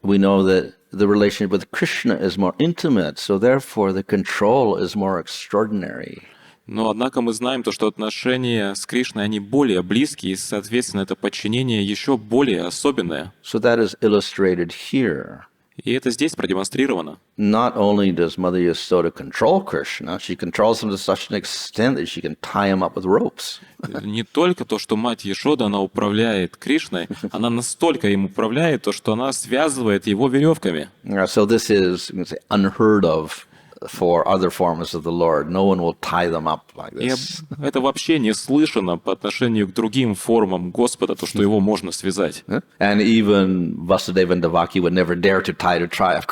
we know that the relationship with Krishna is more intimate, so therefore the control is more extraordinary. Но, однако, мы знаем то, что отношения с Кришной, они более близкие, и, соответственно, это подчинение еще более особенное. So that is illustrated here. И это здесь продемонстрировано. Not only does Mother Yasoda control Krishna, she controls him to such an extent that she can tie him up with ropes. Не только то, что мать Ешода, она управляет Кришной, она настолько им управляет, то, что она связывает его веревками. So this is, you can say, unheard of for other forms of the Lord. No one will tie them up like И this. это вообще не слышано по отношению к другим формам Господа, то, что его можно связать. And even Vasudeva and Devaki would never dare to tie up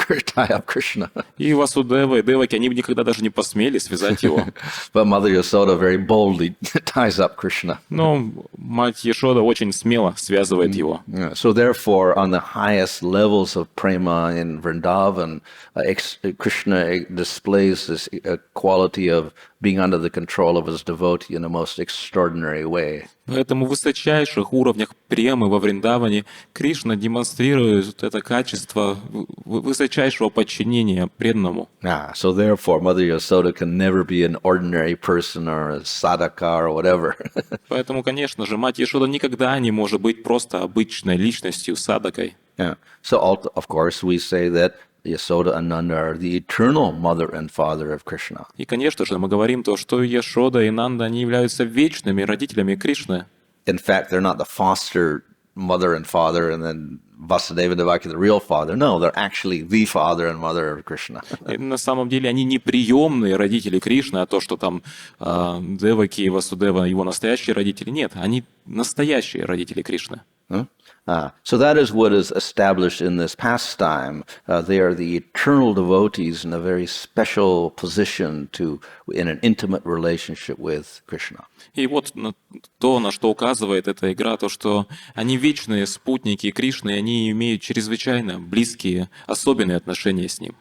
Krishna. И Васудева, и Деваки, они бы никогда даже не посмели связать его. But Mother Yasoda very boldly ties up Krishna. Но мать Ешода очень смело связывает его. So therefore, on the highest levels of prema in Vrindavan, Krishna displays this quality of being under the control of his devotee in a most extraordinary way. Поэтому в высочайших уровнях премы во Вриндаване Кришна демонстрирует это качество высочайшего подчинения преданному. So therefore, Mother Yasoda can never be an ordinary person or a sadhaka or whatever. Поэтому, конечно же, мать Ешода никогда не может быть просто обычной личностью, садакой. So, of course, we say that Yasoda and Nanda are the eternal mother and father of Krishna. И, конечно же, мы говорим то, что Ешода и Нанда, они являются вечными родителями Кришны. In fact, they're not the foster mother and father and then Vasudeva Devaki, the real father. No, they're actually the father and mother of Krishna. И на самом деле они не приемные родители Кришны, а то, что там Деваки и Васудева его настоящие родители. Нет, они настоящие родители Кришны. So that is what is established in this pastime. They are the eternal devotees in a very special position in an intimate relationship with Krishna. И вот то, на что указывает эта игра, то, что они вечные спутники Кришны, и они имеют чрезвычайно близкие, особенные отношения с ним.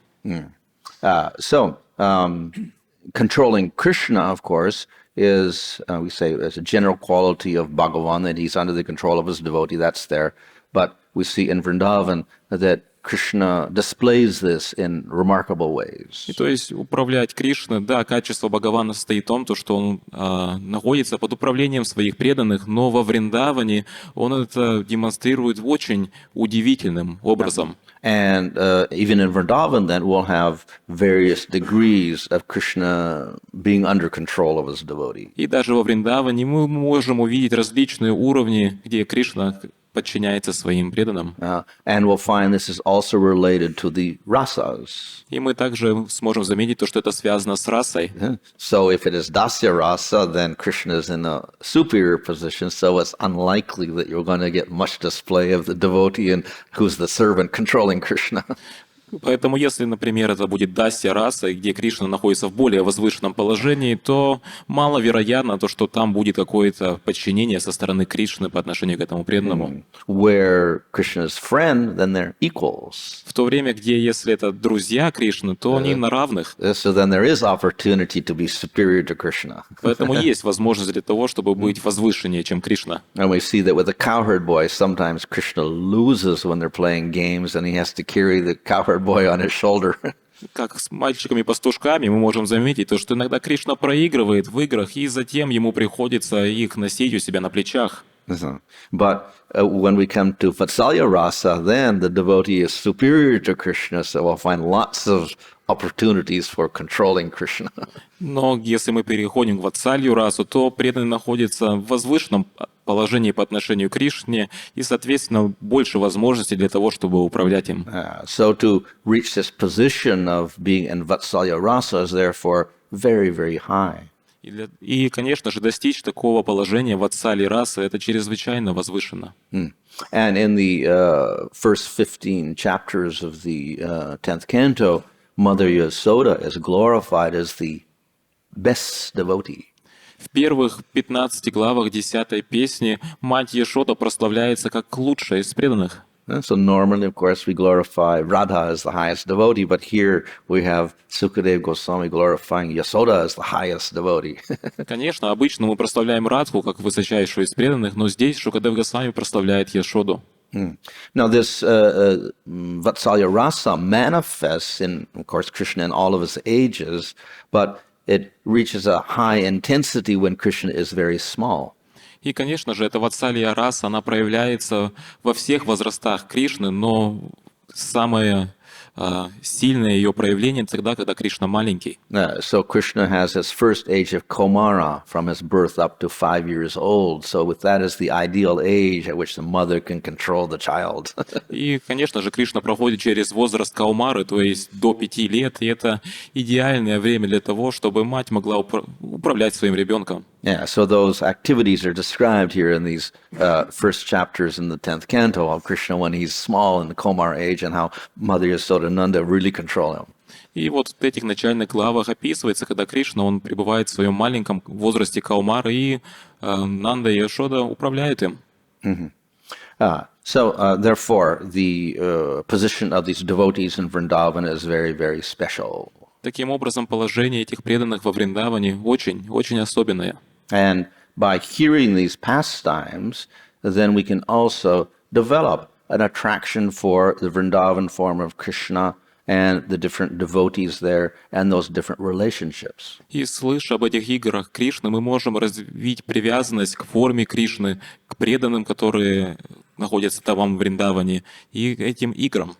Controlling Krishna, of course, is, we say, as a general quality of Bhagavan, that he's under the control of his devotee, that's there. But we see in Vrindavan that Krishna displays this in remarkable ways. И то есть управлять Кришной, да, качество Бхагавана состоит в том, что он находится под управлением своих преданных, но во Вриндаване он это демонстрирует очень удивительным образом. And even in Vrindavan, then we'll have various degrees of Krishna being under control of his devotee. И даже во Вриндаване мы можем увидеть различные уровни, где Кришна подчиняется своим преданным. And we'll find this is also related to the rasas. И мы также сможем заметить то, что это связано с расой. So if it is dasya rasa, then Krishna is in a superior position, so it's unlikely that you're going to get much display of the devotee and who's the servant controlling Krishna. Поэтому, если, например, это будет дасья раса, где Кришна находится в более возвышенном положении, то маловероятно то, что там будет какое-то подчинение со стороны Кришны по отношению к этому преданному. Where Krishna's friend, then they're equals. В то время, где если это друзья Кришны, то они на равных. So then there is opportunity to be superior to Krishna. Поэтому есть возможность для того, чтобы быть возвышеннее, чем Кришна. And we see that with the cowherd boy, sometimes Krishna loses when they're playing games and he has to carry the cowherd boy on his shoulder. Как с мальчиками-пастушками мы можем заметить, то, что иногда Кришна проигрывает в играх, и затем ему приходится их носить у себя на плечах. But when we come to Vatsalya Rasa, then the devotee is superior to Krishna, so we'll find lots of opportunities for controlling Krishna. Но если мы переходим к Ватсалью расу, то преданный находится в возвышенном положении по отношению к Кришне, и, соответственно, больше возможностей для того, чтобы управлять им. So to reach this position of being in Vatsalya Rasa is therefore very, very high. И, конечно же, достичь такого положения Ватсали расы – это чрезвычайно возвышенно. And in the first 15 chapters of the 10th canto, Mother Yasoda is glorified as the best devotee. В первых 15 главах 10 песни мать Ешода прославляется как лучшая из преданных. So normally, of course, we glorify Radha as the highest devotee, but here we have Sukadeva Goswami glorifying Yasoda as the highest devotee. Конечно, обычно мы прославляем Радху как высочайшую из преданных, но здесь Шукадев Госвами прославляет Ешоду. Now, this Vatsalya Rasa manifests in, of course, Krishna in all of his ages, but it reaches a high intensity when Krishna is very small. И, конечно же, эта ватсалья раса, она проявляется во всех возрастах Кришны, но самая сильное ее проявление тогда, когда Кришна маленький. So Krishna has his first age of Komara from his birth up to 5 years old. So with that is the ideal age at which the mother can control the child. И, конечно же, Кришна проходит через возраст Каумары, то есть до 5 лет, и это идеальное время для того, чтобы мать могла управлять своим ребенком. Yeah, so those activities are described here in these first chapters in the 10th canto of Krishna when he's small in the Komara age and how Mother Yasodananda really control him. И вот в этих начальных главах описывается, когда Кришна, он пребывает в своем маленьком возрасте Каумары, и Нанда и Яшода управляют им. Therefore, the position of these devotees in Vrindavan is very, very special. Таким образом, положение этих преданных во Вриндаване очень особенное. And by hearing these pastimes, then we can also develop an attraction for the Vrindavan form of Krishna and the different devotees there and those different relationships. И слыша об этих играх Кришны, мы можем развить привязанность к форме Кришны, к преданным, которые находятся там в Вриндаване, и этим играм.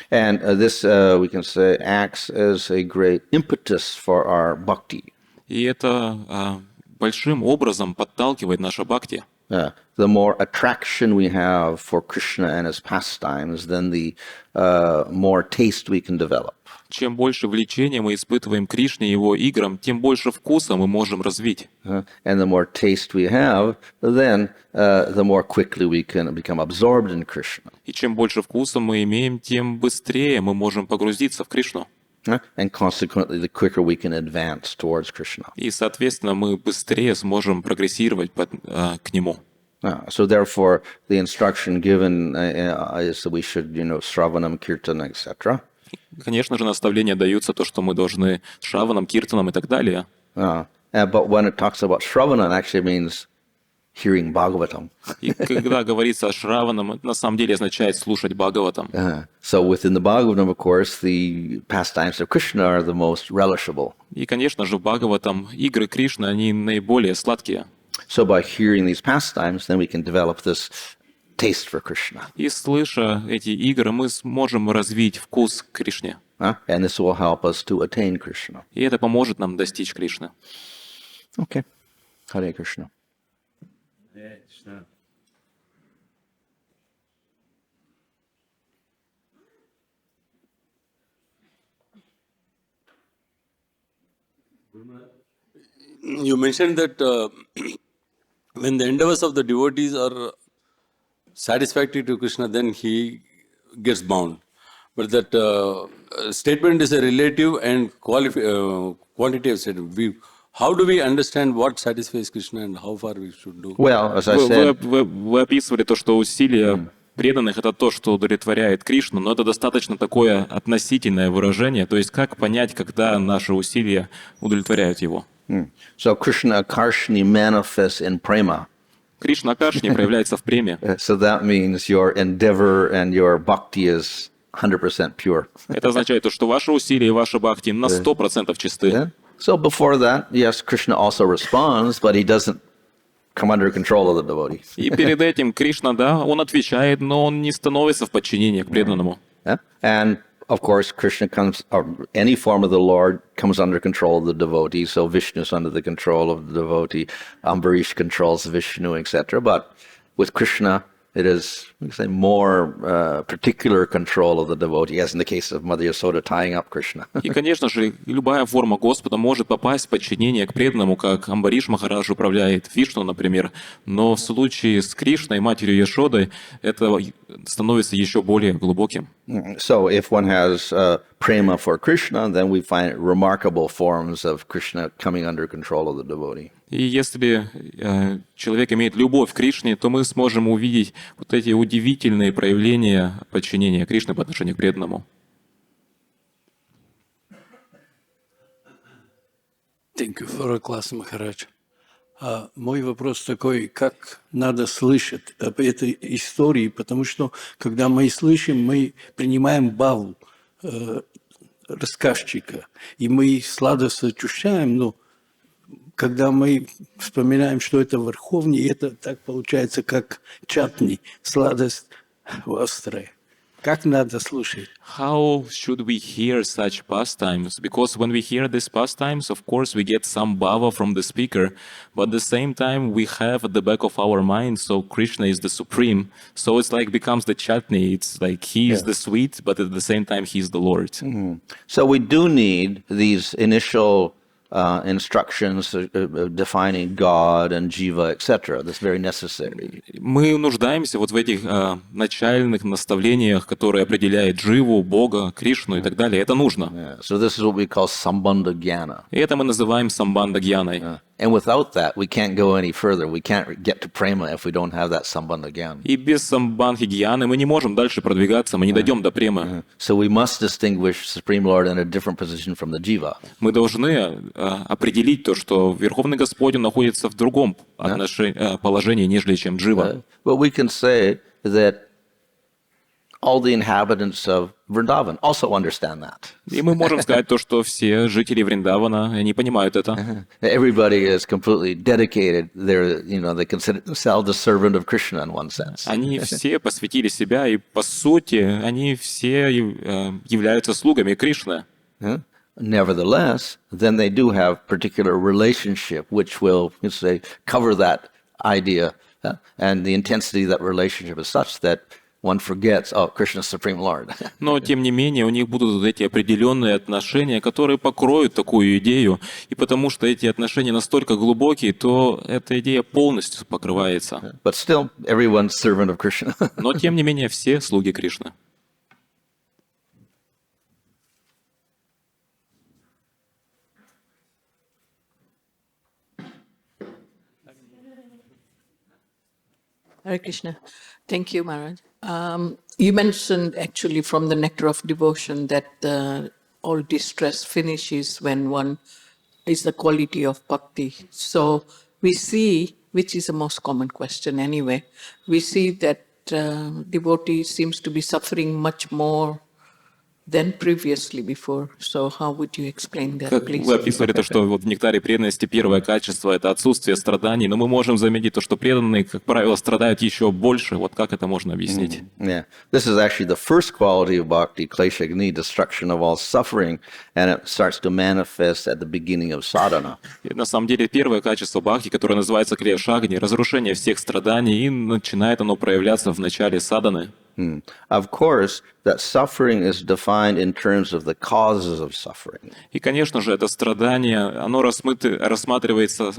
And this, we can say, acts as a great impetus for our bhakti. И это большим образом подталкивает наше бхакти. The more attraction we have for Krishna and his pastimes, then the more taste we can develop. Чем больше влечения мы испытываем к Кришне и его играм, тем больше вкуса мы можем развить. And the more taste we have, then the more quickly we can become absorbed in Krishna. И чем больше вкуса мы имеем, тем быстрее мы можем погрузиться в Кришну. And consequently, the quicker we can advance towards Krishna. И, соответственно, мы быстрее сможем прогрессировать к нему. So therefore, the instruction given is that we should, Sravanam, Kirtan, etc. Конечно же, наставления даются, то, что мы должны шраванам, киртанам и так далее. But when it talks about Sravana, it actually means hearing Bhagavatam. И когда говорится о шраванам, это на самом деле означает слушать Бхагаватам. So within the Bhagavatam, of course, the pastimes of Krishna are the most relishable. И, конечно же, в Бхагаватам игры Кришны, они наиболее сладкие. So by hearing these pastimes, then we can develop this taste for Krishna. И слыша эти игры, мы сможем развить вкус к Кришне. And this will help us to attain Krishna. И это поможет нам достичь Кришны. Okay. Hare Krishna. You mentioned that when the endeavors of the devotees are satisfactory to Krishna, then he gets bound. But that statement is a relative and quantitative statement. How do we understand what satisfies Krishna and how far we should do? Well, as I said, Вы описывали то, что усилия преданных — это то, что удовлетворяет Кришну, но это достаточно такое относительное выражение. То есть как понять, когда наши усилия удовлетворяют его? so Krishna Karshni manifests in prema. Кришна Акаршни проявляется в преме. So that means your endeavor and your bhakti is 100% pure. Это означает то, что ваши усилия и ваши бхакти на 100% чисты. Yeah? So before that, yes, Krishna also responds, but he doesn't come under control of the devotee. И перед этим Кришна, да, он отвечает, но он не становится в подчинении к преданному. Yeah? And of course, Krishna comes, or any form of the Lord comes under control of the devotee. So Vishnu is under the control of the devotee. Ambarish controls Vishnu, etc. But with Krishna, it is, we say, more particular control of the devotee, as in the case of Mother Yasoda tying up Krishna. И, конечно же, любая форма Господа может попасть в подчинение к преданному, как Амбариш Махарадж управляет Вишну, например. Но в случае с Кришной, матерью Яшодой, это становится еще более глубоким. So if one has prema for Krishna, then we find remarkable forms of Krishna coming under control of the devotee. И если человек имеет любовь к Кришне, то мы сможем увидеть вот эти удивительные проявления подчинения Кришны по отношению к преданному. Thank you for a class, Maharaj. Мой вопрос такой, как надо слышать об этой истории, потому что, когда мы слышим, мы принимаем баву рассказчика, и мы сладость ощущаем, но когда мы вспоминаем, что это верховный, это так получается, как чатни, сладость острая. Как надо слушать? How should we hear such pastimes? Because when we hear these pastimes, of course, we get some bhava from the speaker, but at the same time, we have at the back of our mind, so Krishna is the supreme. So it's like becomes the chutney. It's like he is the sweet, but at the same time, he's the Lord. So we do need these initial instructions defining God and Jiva, etc. That's very necessary. Мы нуждаемся вот в этих начальных наставлениях, которые определяют Дживу, Бога, Кришну и так далее. Это нужно. Yeah. So this is what we call sambandha jnana. И это мы называем самбанда гьяной. And without that, we can't go any further. We can't get to prema if we don't have that sambandha jnana. И без самбандхи гьяны мы не можем дальше продвигаться, мы не дойдем до премы. So we must distinguish Supreme Lord in a different position from the Jiva. Мы должны определить то, что Верховный Господь находится в другом положении, нежели чем Джива. But we can say that all the inhabitants of Vrindavan also understand that. И мы можем сказать то, что все жители Вриндавана, они понимают это. Everybody is completely dedicated. They consider themselves the servant of Krishna in one sense. Они все посвятили себя, и по сути, они все являются слугами Кришны. Nevertheless, then they do have particular relationship, which will, say, cover that idea, and the intensity of that relationship is such that one forgets, oh, Krishna is Supreme Lord. Но, тем не менее, у них будут эти определенные отношения, которые покроют такую идею. И потому что эти отношения настолько глубокие, то эта идея полностью покрывается. But still, everyone's servant of Krishna. Но, тем не менее, все слуги Кришны. Hare Krishna. Thank you, Maharaj. You mentioned actually from the nectar of devotion that all distress finishes when one is the quality of bhakti. So we see, which is the most common question anyway, we see that devotee seems to be suffering much more than previously before. So how would you explain that, Как please? вы описывали то, что вот в нектаре преданности первое качество — это отсутствие страданий, но мы можем заметить то, что преданные, как правило, страдают еще больше. Вот как это можно объяснить? Yeah. This is actually the first quality of bhakti, kleshagni, destruction of all suffering, and it starts to manifest at the beginning of sadhana. И на самом деле первое качество бхакти, которое называется клешагни, разрушение всех страданий, и начинает оно проявляться в начале садханы. Of course, that suffering is defined in terms of the causes of suffering. И, конечно же, это страдание, оно рассматривается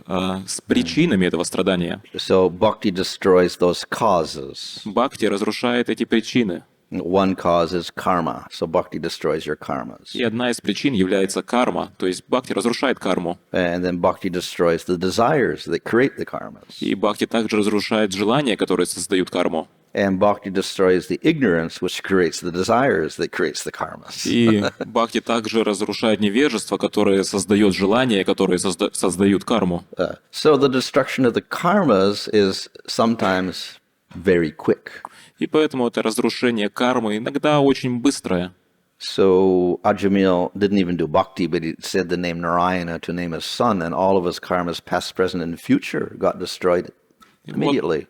с причинами этого страдания. So bhakti destroys those causes. Бхакти разрушает эти причины. One cause is karma, so bhakti destroys your karmas. И одна из причин является карма, то есть бхакти разрушает карму. And then bhakti destroys the desires that create the karmas. И бхакти также разрушает желания, которые создают карму. And bhakti destroys the ignorance which creates the desires that creates the karmas. И бхакти также разрушает невежество, которое создает желания, которые создают карму. So the destruction of the karmas is sometimes very quick. И поэтому это разрушение кармы иногда очень быстрое. So Ajamil didn't even do bhakti, but he said the name Narayana to name his son, and all of his karmas, past, present, and future, got destroyed immediately.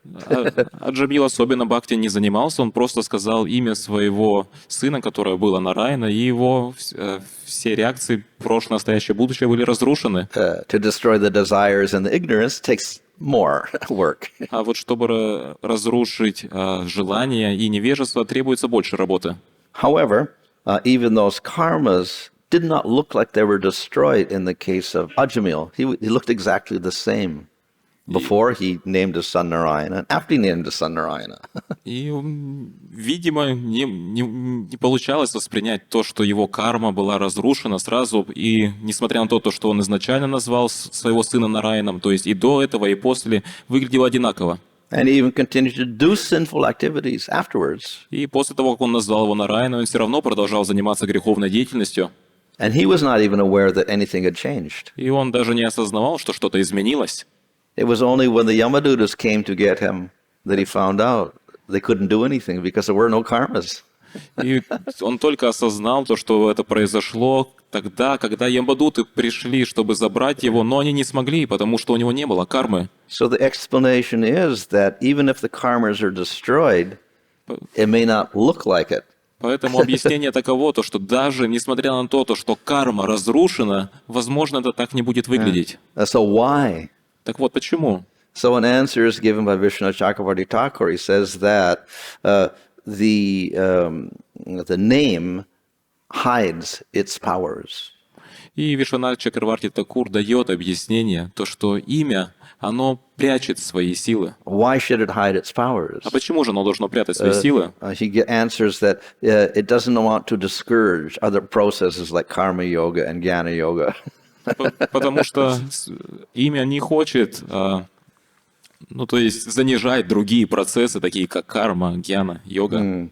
Аджамил особенно бхакти не занимался, он просто сказал имя своего сына, которое было Нараяна, и его все реакции, прошлое, настоящее, будущее были разрушены. To destroy the desires and the ignorance takes more work. А вот чтобы разрушить желание и невежество, требуется больше работы. However, even those karmas did not look like they were destroyed in the case of Ajamil. He looked exactly the same before he named his son Narayana and after he named his son Narayana. И, видимо, не получалось воспринять то, что его карма была разрушена сразу, и несмотря на то, что он изначально назвал своего сына Нараяном, то есть и до этого, и после, выглядел одинаково. And he even continued to do sinful activities afterwards. И после того, как он назвал его Нараяном, он все равно продолжал заниматься греховной деятельностью. And he was not even aware that anything had changed. И он даже не осознавал, что что-то изменилось. It was only when the Yamadutas came to get him that he found out they couldn't do anything because there were no karmas. И он только осознал то, что это произошло тогда, когда ямбадуты пришли, чтобы забрать его, но они не смогли, потому что у него не было кармы. So the explanation is that even if the karmas are destroyed, it may not look like it, Поэтому объяснение таково, то, что даже несмотря на то, что карма разрушена, возможно, это так не будет выглядеть. So why? Так вот, почему? So an answer is given by Vishnu Chakravarti Thakur. He says that the name hides its powers. И Вишванат Чакраварти Такур дает объяснение, то, что имя, оно прячет свои силы. Why should it hide its powers? А почему же оно должно прятать свои силы? He answers that it doesn't want to discourage other processes like karma yoga and jnana yoga. Потому что имя не хочет, ну, то есть занижать другие процессы, такие как карма, гьяна, йога.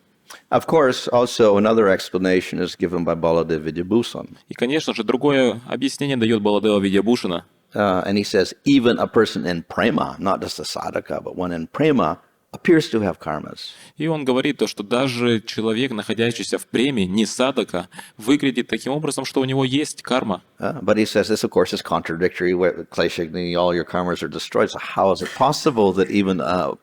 Of course, also another explanation is given by Baladev Vidyabhushan. И, конечно же, другое объяснение дает Баладева Видьябушана. And he says, even a person in prema, not just a sadhaka, but one in prema, appears to have karmas. И он говорит то, что даже человек, находящийся в преме, не садака, выглядит таким образом, что у него есть карма. But he says this, of course, is contradictory. Kleshagni, all your karmas are destroyed. So how is it possible that even a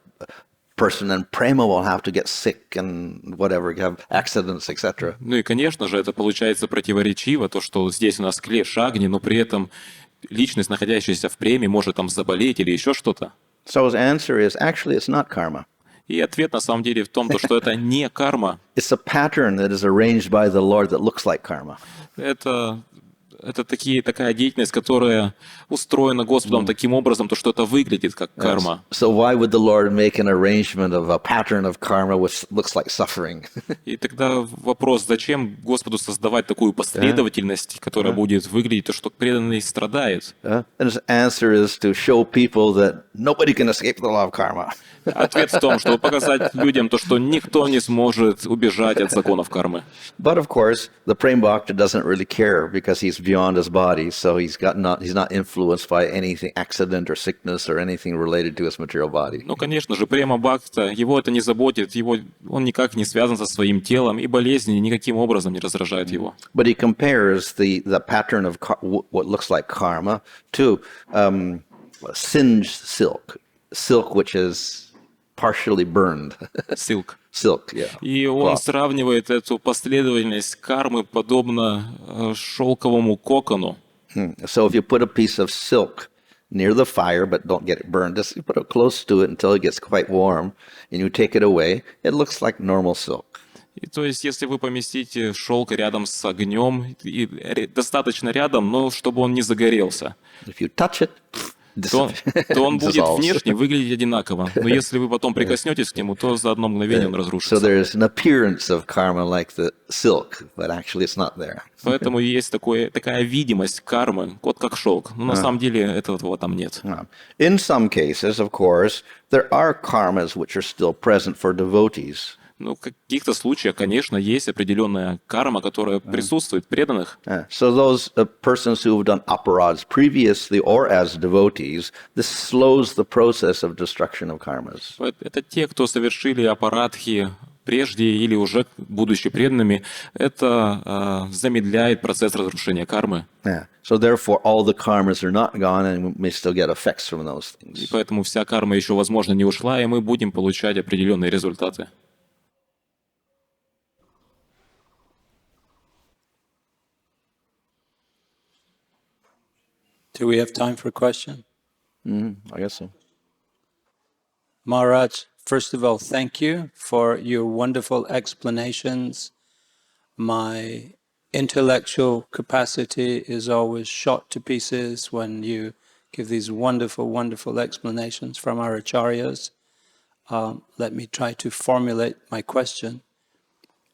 person in prema will have to get sick and whatever, have accidents, etc.? Ну и, конечно же, это получается противоречиво, то, что здесь у нас клеш агни, но при этом личность, находящаяся в преме, может там заболеть или еще что-то. So his answer is, actually, it's not karma. И ответ на самом деле в том, то, что это не карма. It's a pattern that is arranged by the Lord that looks like karma. Это такая деятельность, которая устроена Господом таким образом, то, что это выглядит как карма. So why would the Lord make an arrangement of a pattern of karma which looks like suffering? И тогда вопрос, зачем Господу создавать такую последовательность, которая будет выглядеть, то, что преданный страдает? And his answer is to show people that nobody can escape the law of karma. Ответ в том, чтобы показать людям то, что никто не сможет убежать от законов кармы. But of course, the Prem Bhakta doesn't really care because he's beyond his body, so he's not influenced by anything, accident or sickness or anything related to his material body. Ну, конечно же, Према Бхакта, его это не заботит, он никак не связан со своим телом, и болезни никаким образом не раздражают его. But he compares the pattern of what looks like karma to singed silk which is partially burned. Silk. Silk, yeah. И он сравнивает эту последовательность кармы подобно шелковому кокону. So if you put a piece of silk near the fire, but don't get it burned, just put it close to it until it gets quite warm, and you take it away, it looks like normal silk. И то есть, если вы поместите шелк рядом с огнем, и достаточно рядом, но чтобы он не загорелся, If you touch it, то он будет внешне выглядеть одинаково. Но если вы потом прикоснетесь к нему, то за одно мгновение он So разрушится. there's an appearance of karma like the silk, but actually it's not there. Поэтому есть такая видимость кармы, вот как шелк. Но на самом деле этого там нет. In some cases, of course, there are karmas which are still present for devotees. Ну, в каких-то случаях, конечно, есть определенная карма, которая присутствует в преданных. So those persons who have done aparads previously or as devotees, this slows the process of destruction of karmas. Это те, кто совершили апаратхи прежде или уже будучи преданными, это замедляет процесс разрушения кармы. So therefore, all the karmas are not gone, and we may still get effects from those И things. поэтому вся карма еще, возможно, не ушла, и мы будем получать определенные результаты. Do we have time for a question? I guess so. Maharaj, first of all, thank you for your wonderful explanations. My intellectual capacity is always shot to pieces when you give these wonderful, wonderful explanations from our acharyas. Let me try to formulate my question.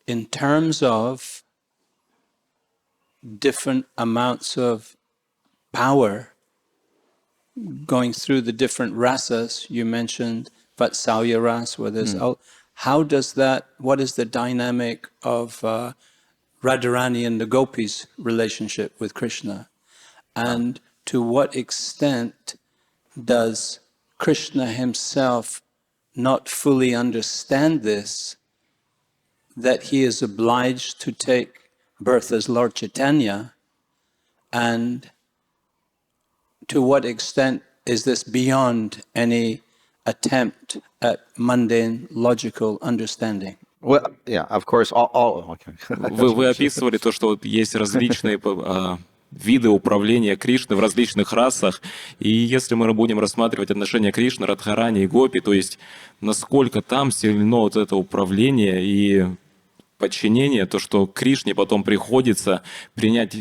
In terms of different amounts of power going through the different rasas, you mentioned Vatsalya ras, where there's how does that, what is the dynamic of Radharani and the gopis' relationship with Krishna? And to what extent does Krishna himself not fully understand this, that he is obliged to take birth as Lord Chaitanya, and to what extent is this beyond any attempt at mundane logical understanding? Well, yeah, of course, okay. Вы описывали то, что вот есть различные виды управления Кришны в различных расах. И если мы будем рассматривать отношения Кришны, Радхарани и Гопи, то есть насколько там сильно вот это управление и подчинение, то, что Кришне потом приходится принять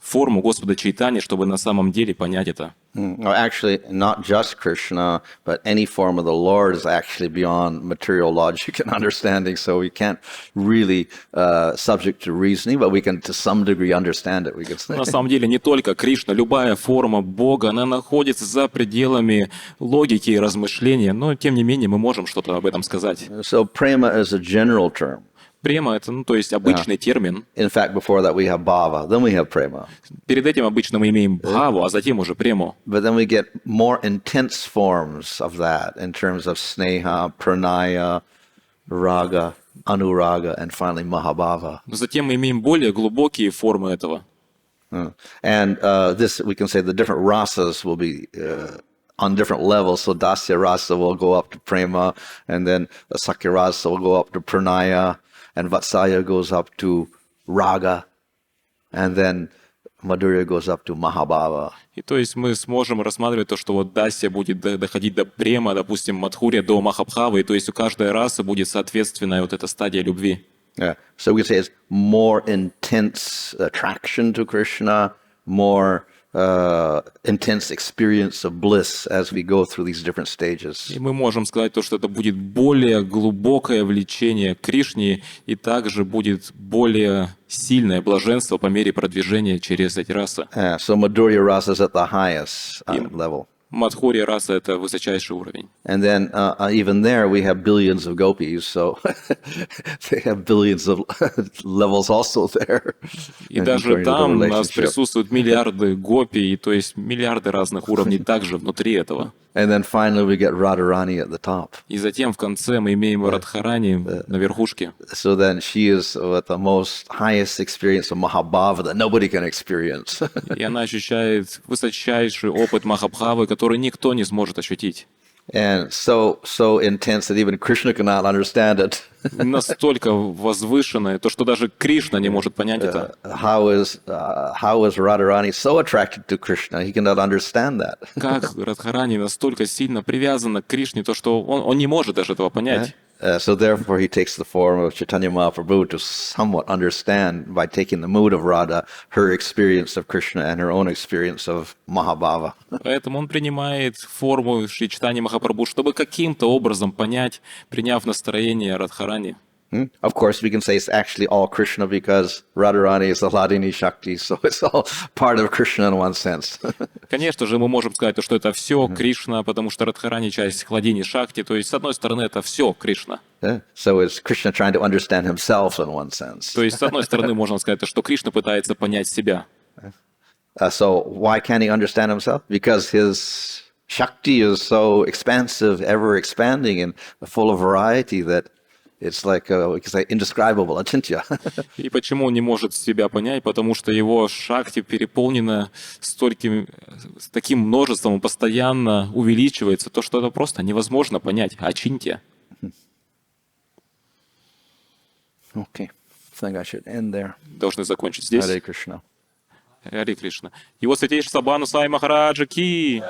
форму Господа Чайтани, чтобы на самом деле понять это. No, actually, not just Krishna, but any form of the Lord is actually beyond material logic and understanding. So we can't really subject to reasoning, but we can, to some degree, understand it. We can say. На самом деле не только Кришна, любая форма Бога, она находится за пределами логики и размышления, но тем не менее мы можем что-то об этом сказать. So prema is a general term. Према — это, то есть обычный термин. In fact, before that we have bhava, then we have prema. Перед этим обычно мы имеем бхаву, а затем уже прему. But then we get more intense forms of that in terms of sneha, pranaya, raga, anuraga, and finally mahabhava. Но затем мы имеем более глубокие формы этого. And this, we can say the different rasas will be on different levels. So dasya rasa will go up to prema, and then sakya rasa will go up to pranaya, and vatsalya goes up to raga, and then madhurya goes up to mahabhava. И то есть мы сможем рассматривать то, что вот дасья будет доходить до према, допустим, мадхурья до махабхавы, и то есть у каждой расы будет соответственная вот эта стадия любви. Yeah. So we could say it's more intense attraction to Krishna, more intense experience of bliss as we go through these different stages. И мы можем сказать то, что это будет более глубокое влечение к Кришне, и также будет более сильное блаженство по мере продвижения через эти расы. So Madhurya rasa is at the highest level. Мадхурья раса — это высочайший уровень. And then even there we have billions of gopis, so they have billions of levels also there. И даже там у нас присутствуют миллиарды гопи, и то есть миллиарды разных уровней также внутри этого. And then finally we get Radharani at the top. И затем в конце мы имеем Радхарани на верхушке. So then she is with the most highest experience of Mahabhava that nobody can experience. И она ощущает высочайший опыт Махабхавы, который никто не сможет ощутить. And so intense that even Krishna cannot understand it. Настолько возвышенное, то, что даже Кришна не может понять это. How is Radharani so attracted to Krishna? He cannot understand that. Как Радхарани настолько сильно привязана к Кришне, то, что он не может даже этого понять. So therefore he takes the form of Caitanya-Prabhu to somewhat understand, by taking the mood of Radha, her experience of Krishna and her own experience of Mahabhava. Поэтому он принимает форму Шри Чайтанья-Махапрабху, чтобы каким-то образом понять, приняв настроение Радхарани. Of course, we can say it's actually all Krishna because Radharani is the Hladini Shakti, so it's all part of Krishna in one sense. Конечно же, мы можем сказать, что это все Кришна, потому что Радхарани — часть Хладини Шакти, то есть, с одной стороны, это все Кришна. So it's Krishna trying to understand himself in one sense. То есть, с одной стороны, можно сказать, что Кришна пытается понять себя. So why can't he understand himself? Because his Shakti is so expansive, ever expanding, and full of variety that it's like, we can say, indescribable, achintya. И почему он не может себя понять? Потому что его шакти переполнена с таким множеством, он постоянно увеличивается, то, что это просто невозможно понять. Ачинтия. Okay, I think I should end there. Должны закончить здесь. Hare Krishna. Харе Кришна. Его святейшество Бхану Свами Махараджа ки!